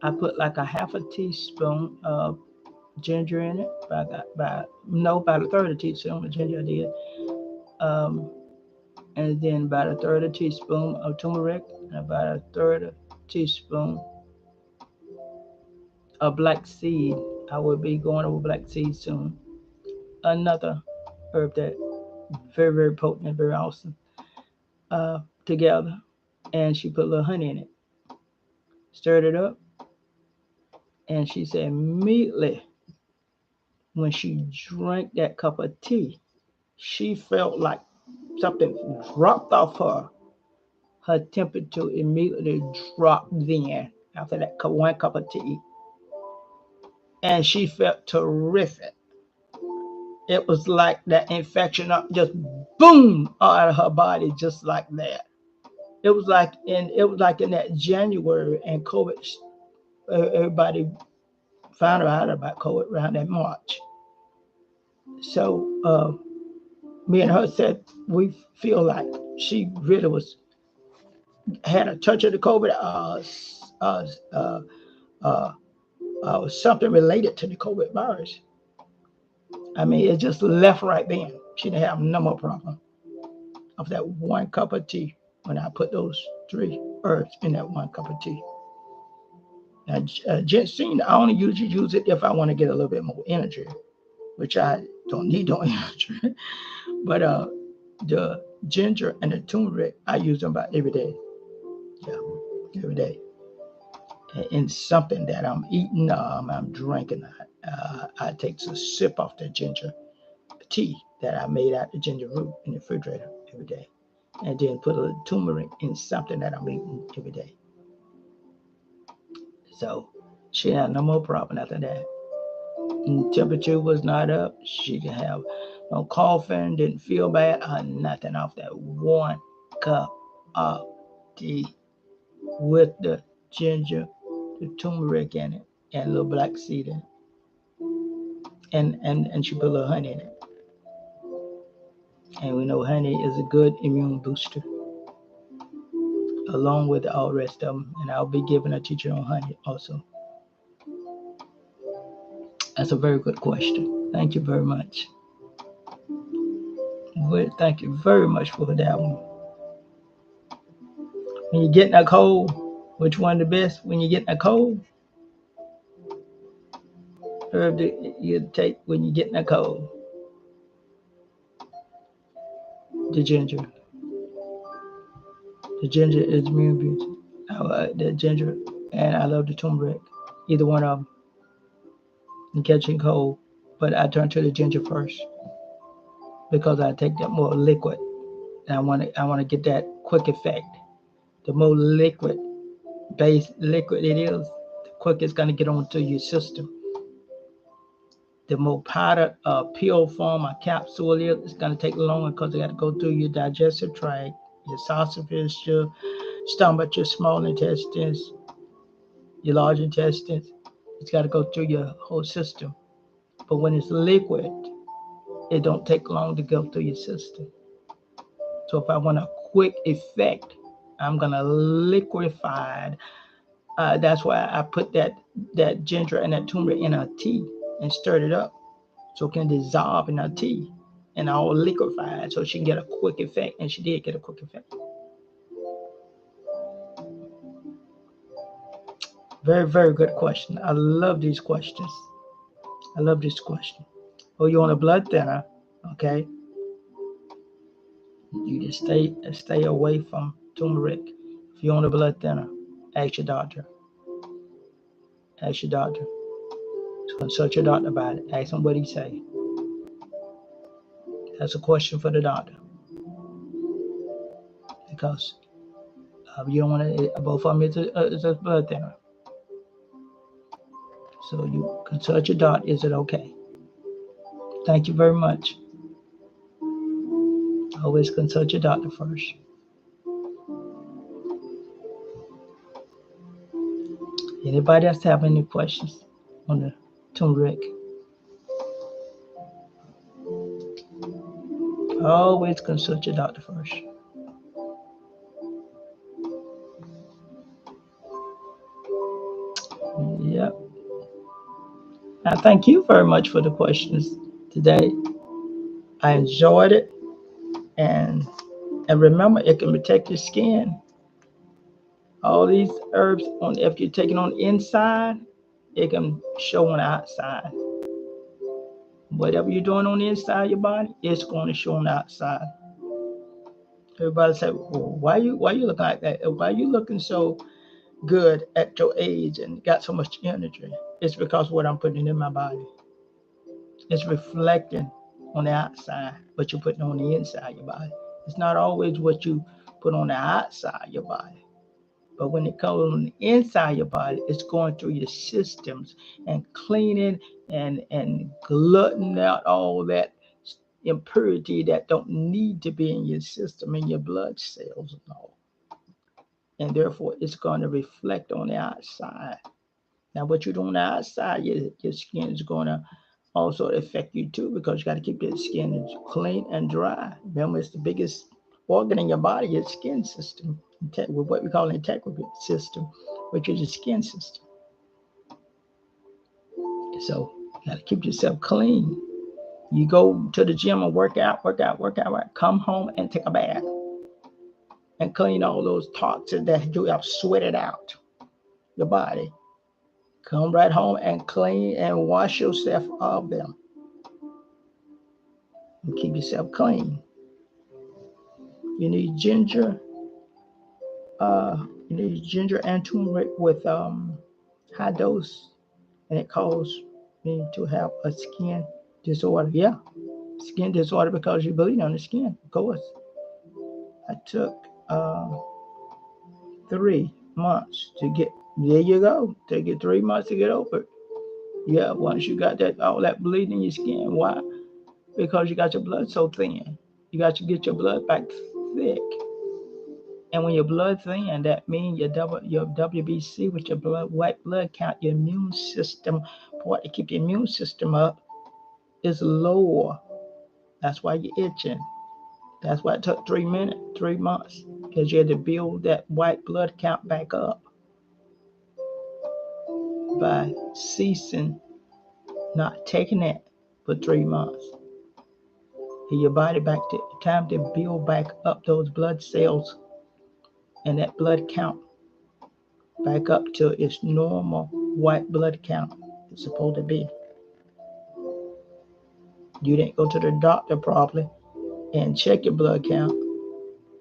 A: I put like a half a teaspoon of ginger in it. About a third of a teaspoon of ginger I did. And then about a third of a teaspoon of turmeric and about a third of a teaspoon of black seed. I will be going over black seed soon. Another herb that very, very potent and very awesome. Together. And she put a little honey in it. Stirred it up. And she said immediately when she drank that cup of tea, she felt like something dropped off her. Her temperature immediately dropped then after that one cup of tea. And she felt terrific. It was like that infection just boom out of her body just like that. It was like in that January and COVID, everybody found out about COVID around that March. So me and her said we feel like she really had a touch of the COVID, something related to the COVID virus. I mean, it just left right then. She didn't have no more problem of that one cup of tea when I put those three herbs in that one cup of tea. Now, ginseng, I only usually use it if I want to get a little bit more energy, which I don't need no energy. But the ginger and the turmeric, I use them about every day. Yeah, every day. In something that I'm eating, I'm drinking, I take a sip off the ginger tea that I made out the ginger root in the refrigerator every day. And then put a little turmeric in something that I'm eating every day. So she had no more problem after that. And temperature was not up. She didn't have no coughing, didn't feel bad, or nothing off that one cup of tea with the ginger, the turmeric in it, and a little black seed in it. And she put a little honey in it. And we know honey is a good immune booster, along with all the rest of them. And I'll be giving a teacher on honey also. That's a very good question. Thank you very much. Thank you very much for that one. When you're getting a cold, which one the best when you're getting a cold? herb that you take when you get in a cold? The ginger. The ginger is immune boosting. The ginger, and I love the turmeric. Either one of them. In catching cold, but I turn to the ginger first because I take that more liquid, and I want to get that quick effect. The more liquid it is, the quicker it's gonna get onto your system. The more powdered pill form or capsule it is, it's gonna take longer because it got to go through your digestive tract, your esophagus, your stomach, your small intestines, your large intestines. It's got to go through your whole system. But when it's liquid, it don't take long to go through your system. So if I want a quick effect, I'm gonna liquefy it. That's why I put that ginger and that turmeric in a tea and stirred it up so it can dissolve in a tea and all liquefied so she can get a quick effect. And she did get a quick effect. Very, very good question. I love these questions. I love this question. Oh, you want a blood thinner? Okay. You just stay away from turmeric. If you want a blood thinner, ask your doctor. Ask your doctor. Consult your doctor about it. Ask him what he say. That's a question for the doctor because you don't want to. Both of them is a blood thinner. So you consult your doctor. Is it okay? Thank you very much. Always consult your doctor first. Anybody else have any questions on the turmeric? Always consult your doctor first. Yep. I thank you very much for the questions today. I enjoyed it, and remember, it can protect your skin. All these herbs, if you're taking on the inside, it can show on the outside. Whatever you're doing on the inside of your body, it's going to show on the outside. Everybody say, well, why you looking like that? Why you looking so good at your age and got so much energy? It's because of what I'm putting in my body. It's reflecting on the outside what you're putting on the inside of your body. It's not always what you put on the outside of your body. But when it comes on the inside of your body, it's going through your systems and cleaning and glutting out all that impurity that don't need to be in your system, in your blood cells and all. And therefore, it's going to reflect on the outside. Now, what you do on the outside, your skin is going to also affect you too, because you got to keep your skin clean and dry. Remember, it's the biggest organ in your body, your skin system, with what we call an integrity system, which is your skin system. So you got to keep yourself clean. You go to the gym and work out, come home and take a bath and clean all those toxins that you have sweated out your body. Come right home and clean and wash yourself of them. And keep yourself clean. You need ginger. You need ginger and turmeric with high dose, and it causes me to have a skin disorder. Yeah, skin disorder because you bleed on the skin. Of course, I took 3 months to get. There you go. Take it 3 months to get over it. Yeah, once you got that all that bleeding in your skin, why? Because you got your blood so thin. You got to get your blood back thick. And when your blood thin, that means your WBC, with your white blood count, your immune system, part to keep your immune system up, is lower. That's why you're itching. That's why it took 3 months, because you had to build that white blood count back up by ceasing, not taking it for 3 months. And your body back to time to build back up those blood cells and that blood count back up to its normal white blood count it's supposed to be. You didn't go to the doctor probably and check your blood count.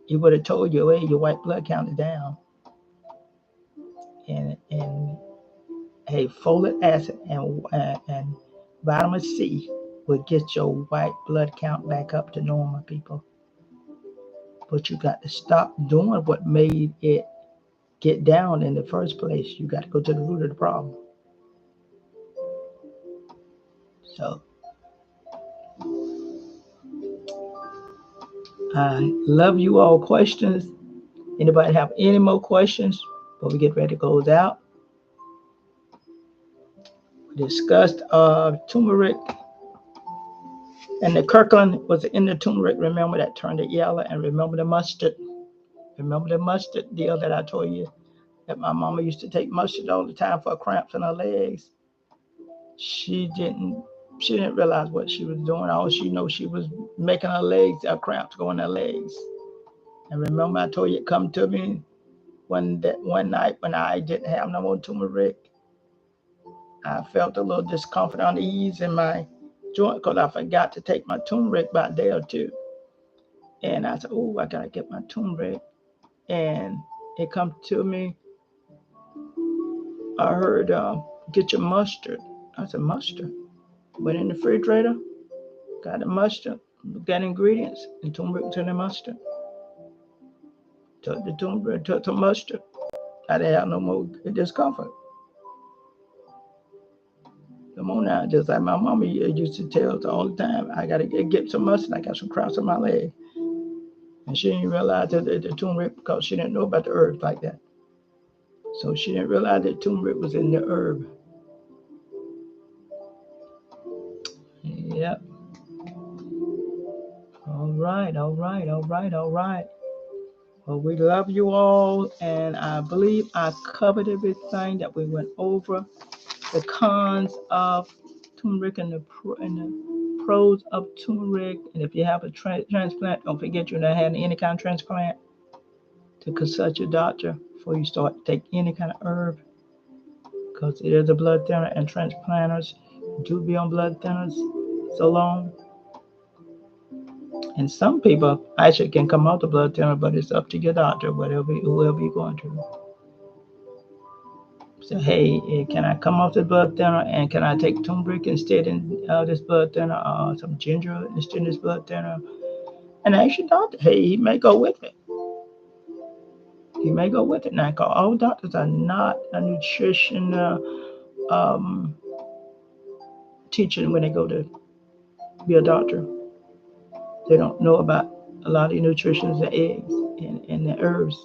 A: He would have told you, hey, your white blood count is down. And hey, folic acid and vitamin C will get your white blood count back up to normal, people. But you got to stop doing what made it get down in the first place. You got to go to the root of the problem. So I love you all. Questions? Anybody have any more questions before we get ready to close out? We discussed turmeric, and the Kirkland was in the turmeric. Remember that turned it yellow, and remember the mustard. Remember the mustard deal that I told you that my mama used to take mustard all the time for cramps in her legs. She didn't realize what she was doing. All she knows, she was making her legs, her cramps go in her legs. And remember I told you it come to me one night when I didn't have no more turmeric. I felt a little discomfort, unease in my joint because I forgot to take my turmeric by a day or two. And I said, oh, I gotta get my turmeric. And it come to me, I heard, get your mustard. I said, mustard? Went in the refrigerator, got the mustard, got ingredients, and turmeric to the mustard. Took the turmeric, took the mustard. I didn't have no more discomfort. Come on now, just like my mama used to tell us all the time, I gotta get some mustard. I got some crowns in my leg. And she didn't realize that the turmeric, because she didn't know about the herbs like that. So she didn't realize that turmeric was in the herb. Yep. All right, all right, all right, all right. Well, we love you all, and I believe I covered everything that we went over. The cons of turmeric and the pros of turmeric. And if you have a transplant, don't forget you're not having any kind of transplant, to consult your doctor before you start to take any kind of herb, because it is a blood thinner, and transplanters do be on blood thinners so long. And some people actually can come off the blood thinner, but it's up to your doctor, whoever you're going to. So, hey, can I come off the blood thinner, and can I take turmeric instead of this blood thinner, or some ginger instead of this blood thinner? And ask your doctor, hey, he may go with it. He may go with it now, because all doctors are not a nutrition um, teaching when they go to be a doctor. They don't know about a lot of nutrition, the eggs and the herbs.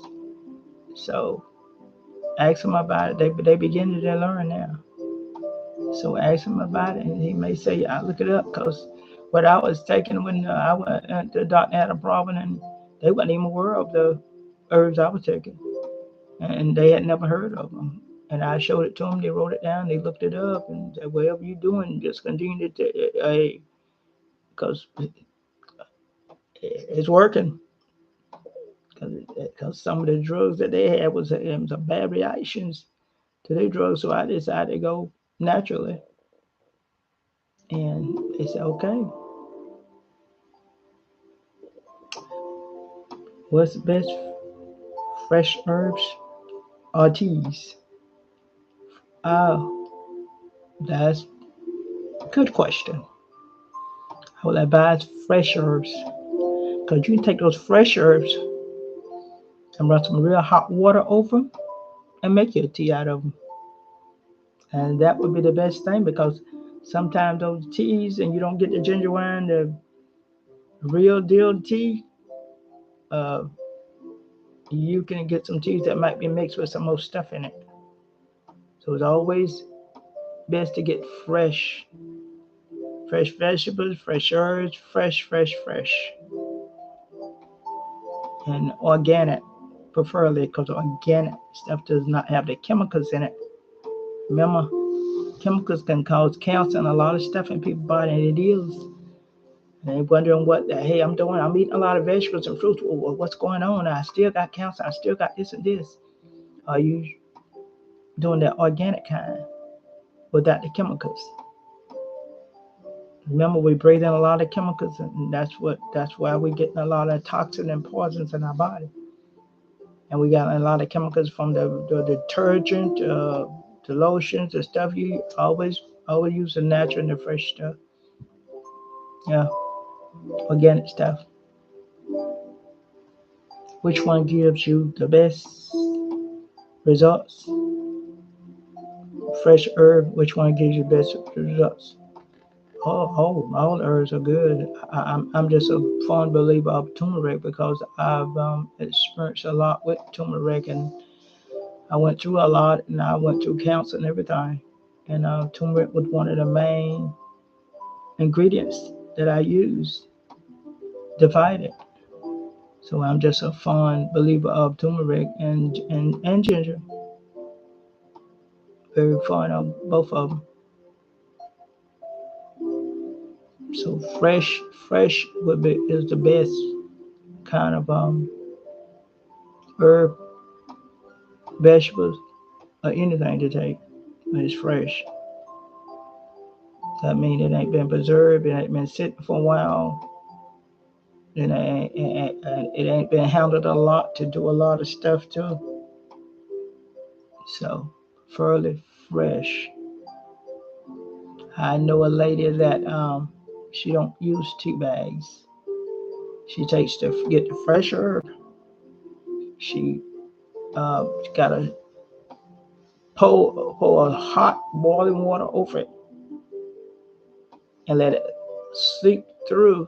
A: So ask them about it. They beginning to learn now. So ask him about it, and he may say, "I look it up," because what I was taking when I went, the doctor had a problem, and they wasn't even aware of the herbs I was taking, and they had never heard of them. And I showed it to them. They wrote it down. They looked it up and said, "Whatever you're doing, just continue to, because it's working." Because some of the drugs that they had was some bad reactions to their drugs, so I decided to go naturally. And they said, "Okay, what's the best fresh herbs or teas?" Oh, that's a good question. I would advise fresh herbs, because you can take those fresh herbs and run some real hot water over them and make your tea out of them. And that would be the best thing, because sometimes those teas, and you don't get the ginger wine, the real deal tea, uh, you can get some teas that might be mixed with some more stuff in it. So it's always best to get fresh vegetables, fresh herbs, fresh, and organic, preferably, because organic stuff does not have the chemicals in it. Remember, chemicals can cause cancer and a lot of stuff in people's body, and it is. And they're wondering what the hey I'm doing. I'm eating a lot of vegetables and fruits. Well, what's going on? I still got cancer. I still got this and this. Are you doing the organic kind without the chemicals? Remember, we breathe in a lot of chemicals, and that's why we're getting a lot of toxins and poisons in our body. And we got a lot of chemicals from the detergent, the lotions, the stuff. You always use the natural and the fresh stuff. Yeah, organic stuff. Which one gives you the best results? Fresh herb. Which one gives you the best results? All herbs are good. I'm just a fond believer of turmeric because I've experienced a lot with turmeric, and I went through a lot, and I went through cancer and everything. And turmeric was one of the main ingredients that I used to fight it. So I'm just a fond believer of turmeric and ginger. Very fond of both of them. So fresh is the best kind of herb, vegetables, or anything to take when it's fresh. That means it ain't been preserved, it ain't been sitting for a while, and it ain't been handled a lot to do a lot of stuff too. So fairly fresh. I know a lady that she don't use tea bags. She takes to get the fresh herb. She got to pour a hot boiling water over it and let it seep through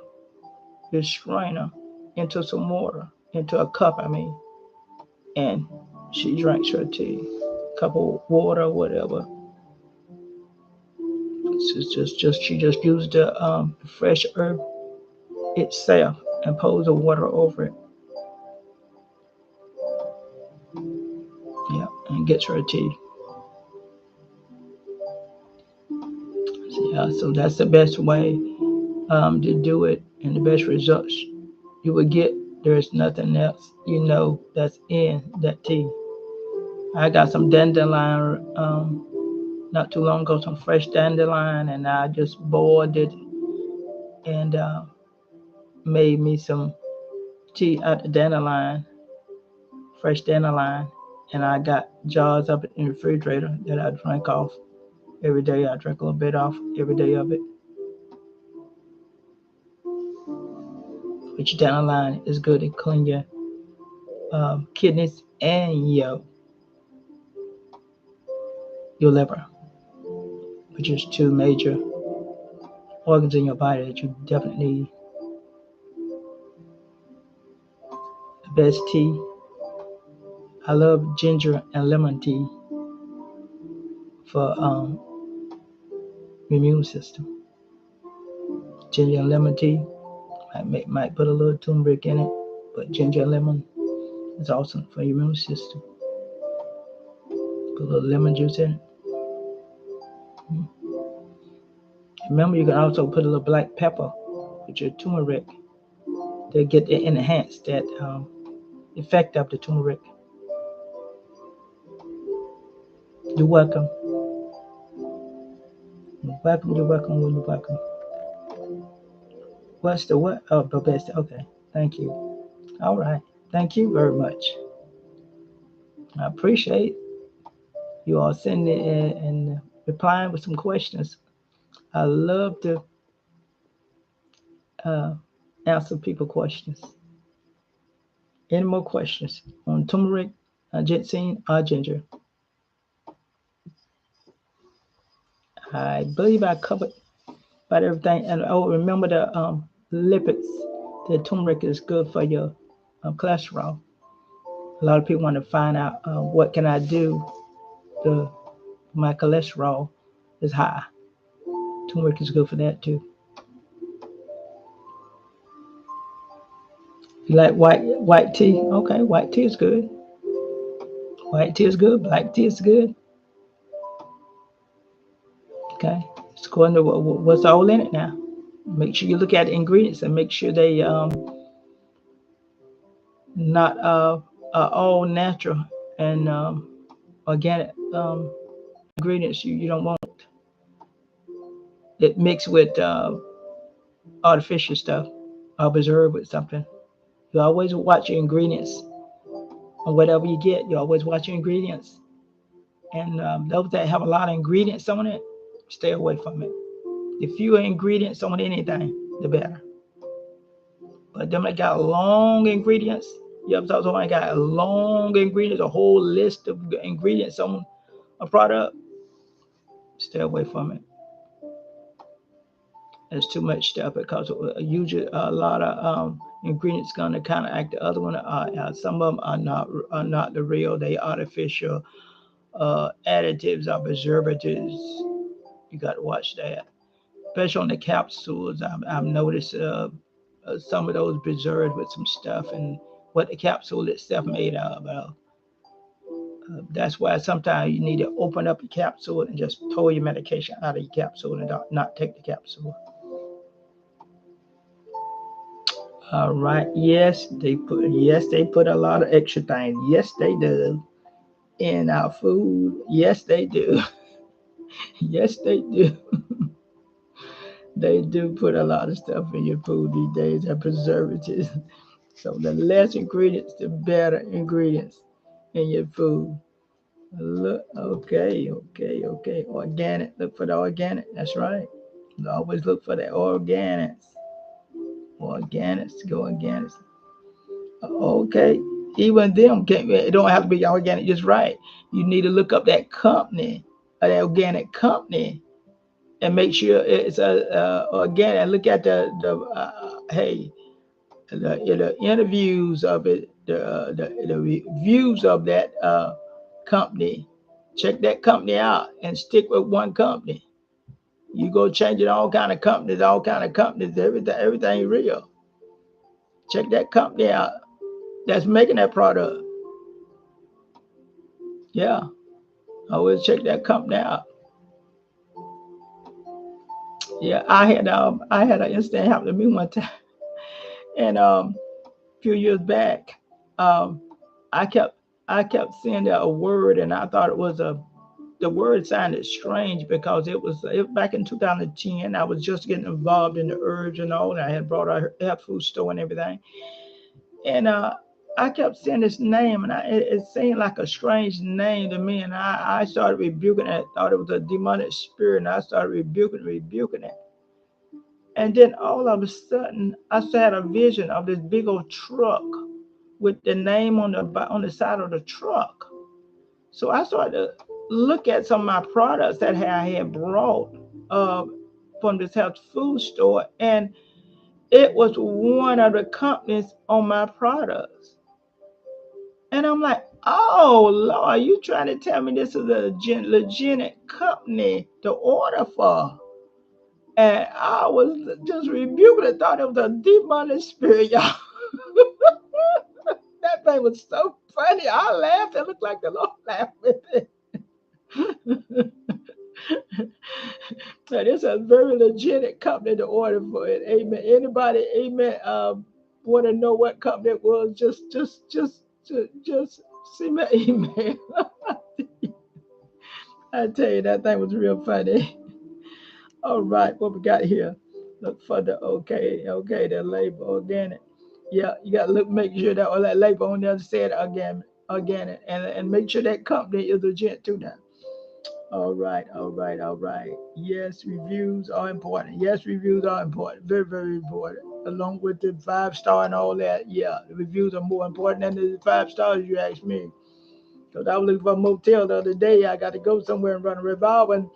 A: the strainer into some water, into a cup, I mean, and she drinks her tea, cup of water, whatever. It's just she just used the fresh herb itself and pours the water over it. Yeah, and gets her tea. So, yeah, so that's the best way to do it, and the best results you will get. There's nothing else that's in that tea. I got some dandelion not too long ago, some fresh dandelion, and I just boiled it and made me some tea out of dandelion, fresh dandelion, and I got jars of it in the refrigerator that I drink off every day. I drink a little bit off every day of it. Which dandelion is good to clean your kidneys and your liver, which is two major organs in your body that you definitely need. The best tea. I love ginger and lemon tea for immune system. Ginger and lemon tea. Might put a little turmeric in it, but ginger and lemon is awesome for your immune system. Put a little lemon juice in it. Remember, you can also put a little black pepper with your turmeric to get it enhance that effect of the turmeric. You're welcome. You're welcome. You're welcome. You're welcome. What's the what? Oh, the best. Okay. Thank you. All right. Thank you very much. I appreciate you all sending it and replying with some questions. I love to uh, answer people questions. Any more questions on turmeric, ginseng, or ginger? I believe I covered about everything. And remember the lipids. The turmeric is good for your cholesterol. A lot of people want to find out what can I do to my cholesterol is high. Turmeric is good for that too. You like white tea? Okay, white tea is good. White tea is good. Black tea is good. Okay, it's according to what's all in it now. Make sure you look at the ingredients and make sure they not all natural and organic ingredients you don't want it mixed with artificial stuff or preserved with something. You always watch your ingredients on whatever you get. You always watch your ingredients. And those that have a lot of ingredients on it, stay away from it. The fewer ingredients on anything, the better. But them that got long ingredients, you ever talk to someone that got long ingredients, a whole list of ingredients on a product, stay away from it. There's too much stuff because usually a lot of ingredients gonna kind of act the other one. Some of them are not the real. They artificial additives or preservatives. You got to watch that, especially on the capsules. I've noticed some of those preserved with some stuff and what the capsule itself made of. That's why sometimes you need to open up your capsule and just pull your medication out of your capsule and not take the capsule. All right. Yes, they put a lot of extra things. Yes, they do in our food. Yes, they do. Yes, they do. They do put a lot of stuff in your food these days and preservatives. So the less ingredients, the better ingredients in your food. Look, okay. Organic. Look for the organic. That's right. Always look for the organics. Organics. Go organics. Okay. Even them can't. It don't have to be organic. Just right. You need to look up that company, that organic company, and make sure it's organic. And look at the interviews of it, the reviews of that company. Check that company out and stick with one company. You go changing all kind of companies, everything real. Check that company out that's making that product. Yeah, always check that company out. Yeah, I had an incident happen to me one time, and a few years back, um, I kept I kept seeing a word, and I thought it was a the word sounded strange because it back in 2010. I was just getting involved in the herbs and all, and I had brought a health food store and everything. And I kept seeing this name, and it seemed like a strange name to me. And I started rebuking it. I thought it was a demonic spirit, and I started rebuking it. And then all of a sudden, I had a vision of this big old truck with the name on the side of the truck. So I started to look at some of my products that I had brought uh, from this health food store, and it was one of the companies on my products. And I'm like, oh Lord, you trying to tell me this is a legitimate company to order for? And I was just rebuking it, thought it was a demonic spirit, y'all. That thing was so funny. I laughed. It looked like the Lord laughed with it. Now, this is a very legitimate company to order for it. Amen. Anybody, amen, want to know what company it was? Just send me an email. I tell you, that thing was real funny. All right, what we got here? Look for the the label organic. Yeah, you got to look, make sure that all that label on there said organic, and make sure that company is legit too now. All right. Yes, reviews are important. Yes, reviews are important. Very, very important. Along with the 5 star and all that. Yeah, the reviews are more important than the 5 stars, you ask me. Because I was looking for a motel the other day. I got to go somewhere and run a revolver,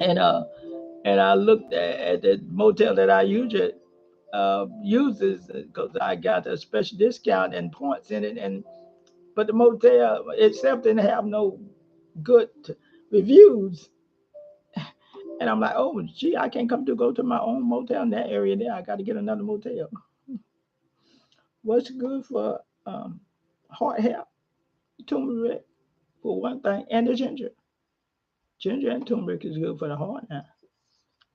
A: and I looked at the motel that I usually uses because I got a special discount and points in it, and but the motel itself didn't have no good reviews. And I'm like, oh, gee, I can't come to go to my own motel in that area there. I got to get another motel. What's good for heart health? Turmeric, for one thing, and the ginger. Ginger and turmeric is good for the heart now.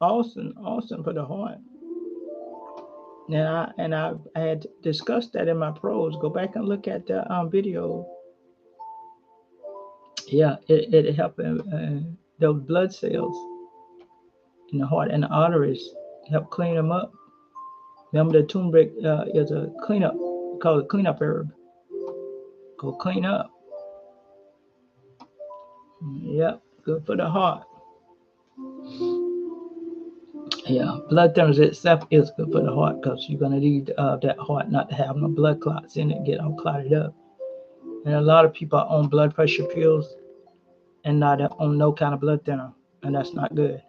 A: Awesome for the heart. I had discussed that in my pros. Go back and look at the video. Yeah, it helped those blood cells in the heart and the arteries, help clean them up. Remember, the turmeric is a cleanup, called a cleanup herb. Go clean up. Yep, good for the heart. Yeah, blood thinners itself is good for the heart because you're gonna need that heart not to have no blood clots in it, get all clotted up. And a lot of people are on blood pressure pills and not on no kind of blood thinner, and that's not good.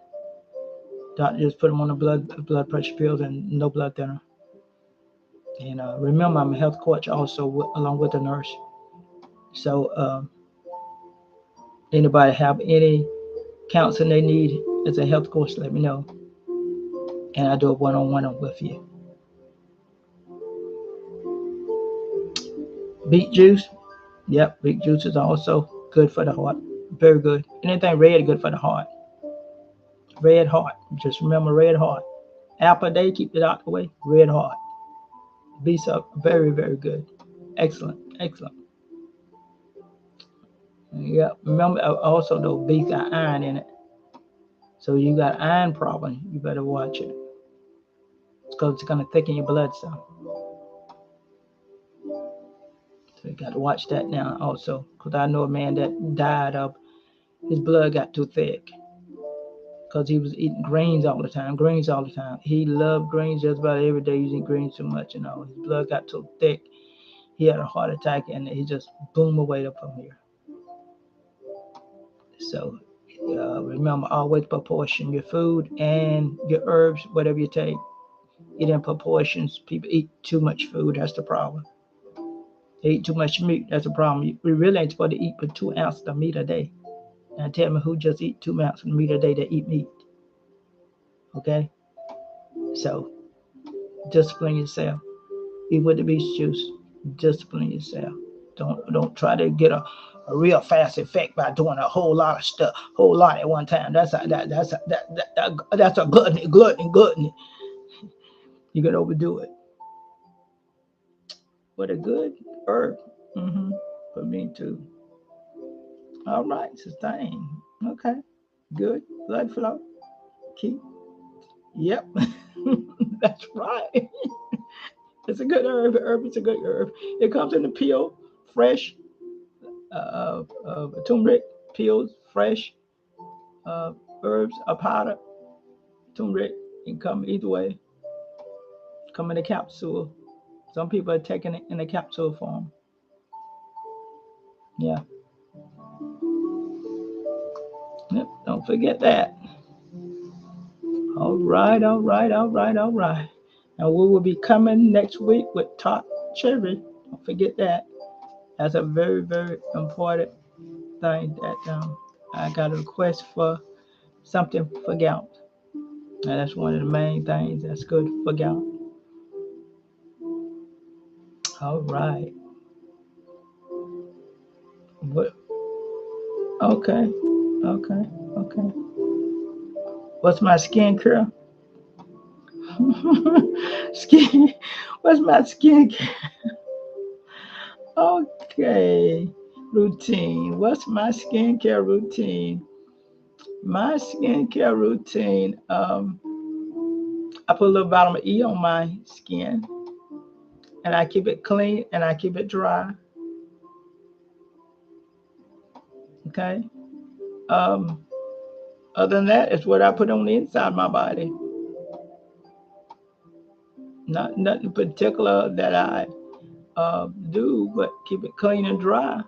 A: Doctor just put them on the blood pressure pills and no blood thinner. And remember, I'm a health coach also, along with a nurse. So anybody have any counseling they need as a health coach, let me know, and I do a one-on-one with you. Beet juice, yep, beet juice is also good for the heart. Very good. Anything red, good for the heart. Red heart. Just remember red heart. Apple a day, keep it out the way. Red heart. Beets are very, very good. Excellent, excellent. Yeah, remember also though, beets got iron in it. So you got iron problem, you better watch it. Because it's gonna thicken your blood some. So you got to watch that now also. Because I know a man that died of his blood got too thick. Because he was eating greens all the time, greens all the time. He loved greens just about every day, using greens too much, you know. His blood got too thick. He had a heart attack and he just boom away up from here. So remember, always proportion your food and your herbs, whatever you take. Eat in proportions. People eat too much food. That's the problem. They eat too much meat. That's the problem. We really ain't supposed to eat but 2 ounces of meat a day. Now tell me who just eat 2 ounces of meat a day that eat meat. Okay? So discipline yourself. Eat with the beet juice. Discipline yourself. Don't try to get a real fast effect by doing a whole lot of stuff, whole lot at one time. That's a gluttony. You can overdo it. But a good herb. For me too. All right, sustain. Okay, good. Blood flow. Keep. Yep, that's right. It's a good herb. Herb is a good herb. It comes in the peel, fresh. Turmeric peels, fresh. Uh, Herbs, a powder. Turmeric can come either way. Come in a capsule. Some people are taking it in a capsule form. Yeah. Yep. Don't forget that. All right, all right, all right, all right. And we will be coming next week with top cherry. Don't forget that. That's a very, very important thing that I got a request for something for gout. And that's one of the main things that's good for gout. All right. What? Okay. Okay. Okay. What's my skincare? Skin. What's my skincare? Okay. Routine. What's my skincare routine? My skincare routine. I put a little vitamin E on my skin, and I keep it clean and I keep it dry. Okay. Um, Other than that, it's what I put on the inside of my body. Not nothing particular that I do, but keep it clean and dry.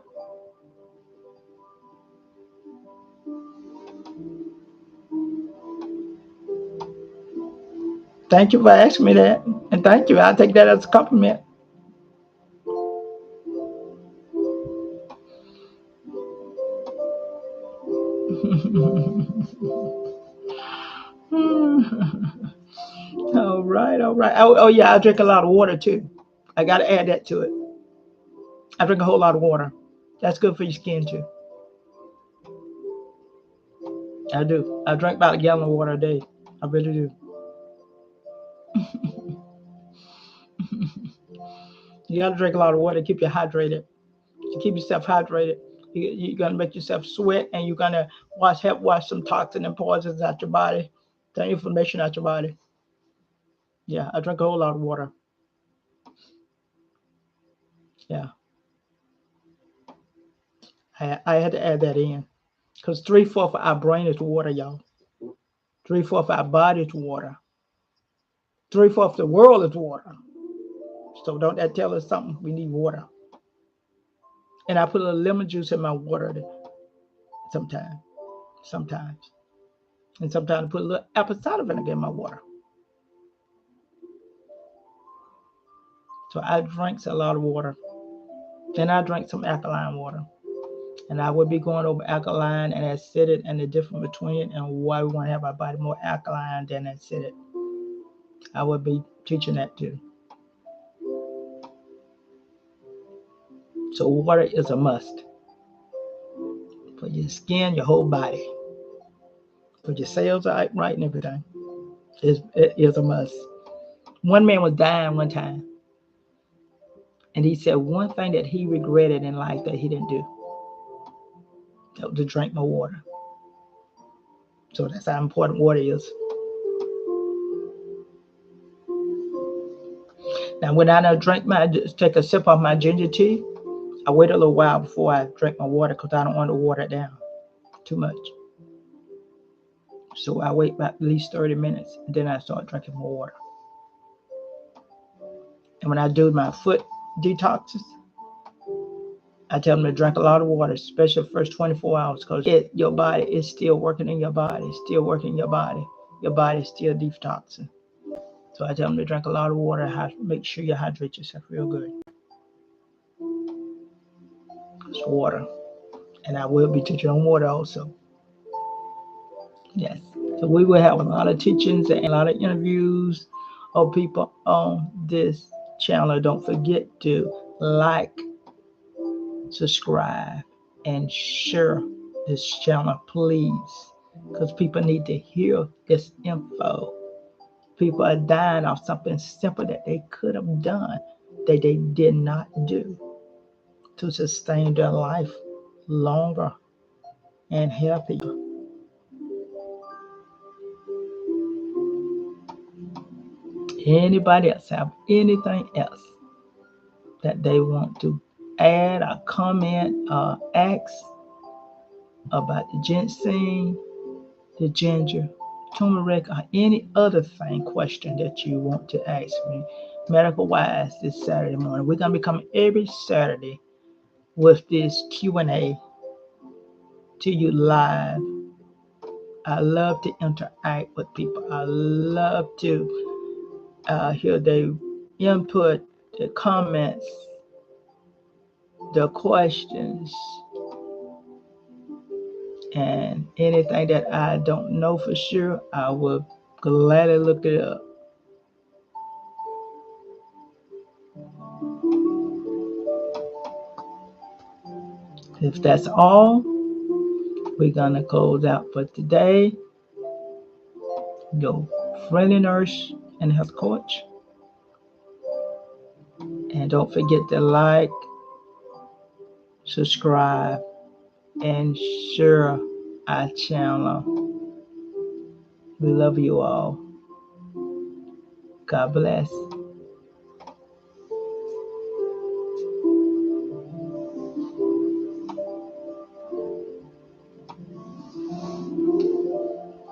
A: Thank you for asking me that, and thank you. I take that as a compliment. All right, all right. Oh, yeah, I drink a lot of water too. I got to add that to it. I drink a whole lot of water. That's good for your skin too. I do. I drink about a gallon of water a day. I really do. You got to drink a lot of water to keep you hydrated. To keep yourself hydrated, you're gonna make yourself sweat, and you're gonna help wash some toxin and poisons out your body, the inflammation out your body. Yeah, I drink a whole lot of water. Yeah, I had to add that in because 3/4 of our brain is water, y'all. 3/4 of our body is water. 3/4 of the world is water. So don't that tell us something? We need water. And I put a little lemon juice in my water sometimes, sometimes. And sometimes I put a little apple cider vinegar in my water. So I drink a lot of water. Then I drink some alkaline water. And I will be going over alkaline and acidic and the difference between it and why we want to have our body more alkaline than acidic. I will be teaching that too. So water is a must for your skin, your whole body, for your cells right and everything. It is a must. One man was dying one time, and he said one thing that he regretted in life that he didn't do, that was to drink more water. So that's how important water is. Now, when I take a sip of my ginger tea, I wait a little while before I drink my water because I don't want to water it down too much. So I wait about at least 30 minutes, and then I start drinking more water. And when I do my foot detoxes, I tell them to drink a lot of water, especially the first 24 hours, because your body is still working in your body, still working in your body. Your body is still detoxing. So I tell them to drink a lot of water, make sure you hydrate yourself real good. It's water. And I will be teaching on water also. Yes. So we will have a lot of teachings and a lot of interviews of people on this channel. Don't forget to like, subscribe, and share this channel, please. Because people need to hear this info. People are dying of something simple that they could have done that they did not do to sustain their life longer and healthier. Anybody else have anything else that they want to add or comment or ask about the ginseng, the ginger, turmeric, or any other thing, question that you want to ask me, medical wise, this Saturday morning? We're gonna be coming every Saturday with this Q&A to you live. I love to interact with people. I love to hear their input, the comments, the questions, and anything that I don't know for sure, I will gladly look it up. If that's all, we're gonna close out for today. Your friendly nurse and health coach. And don't forget to like, subscribe, and share our channel. We love you all. God bless.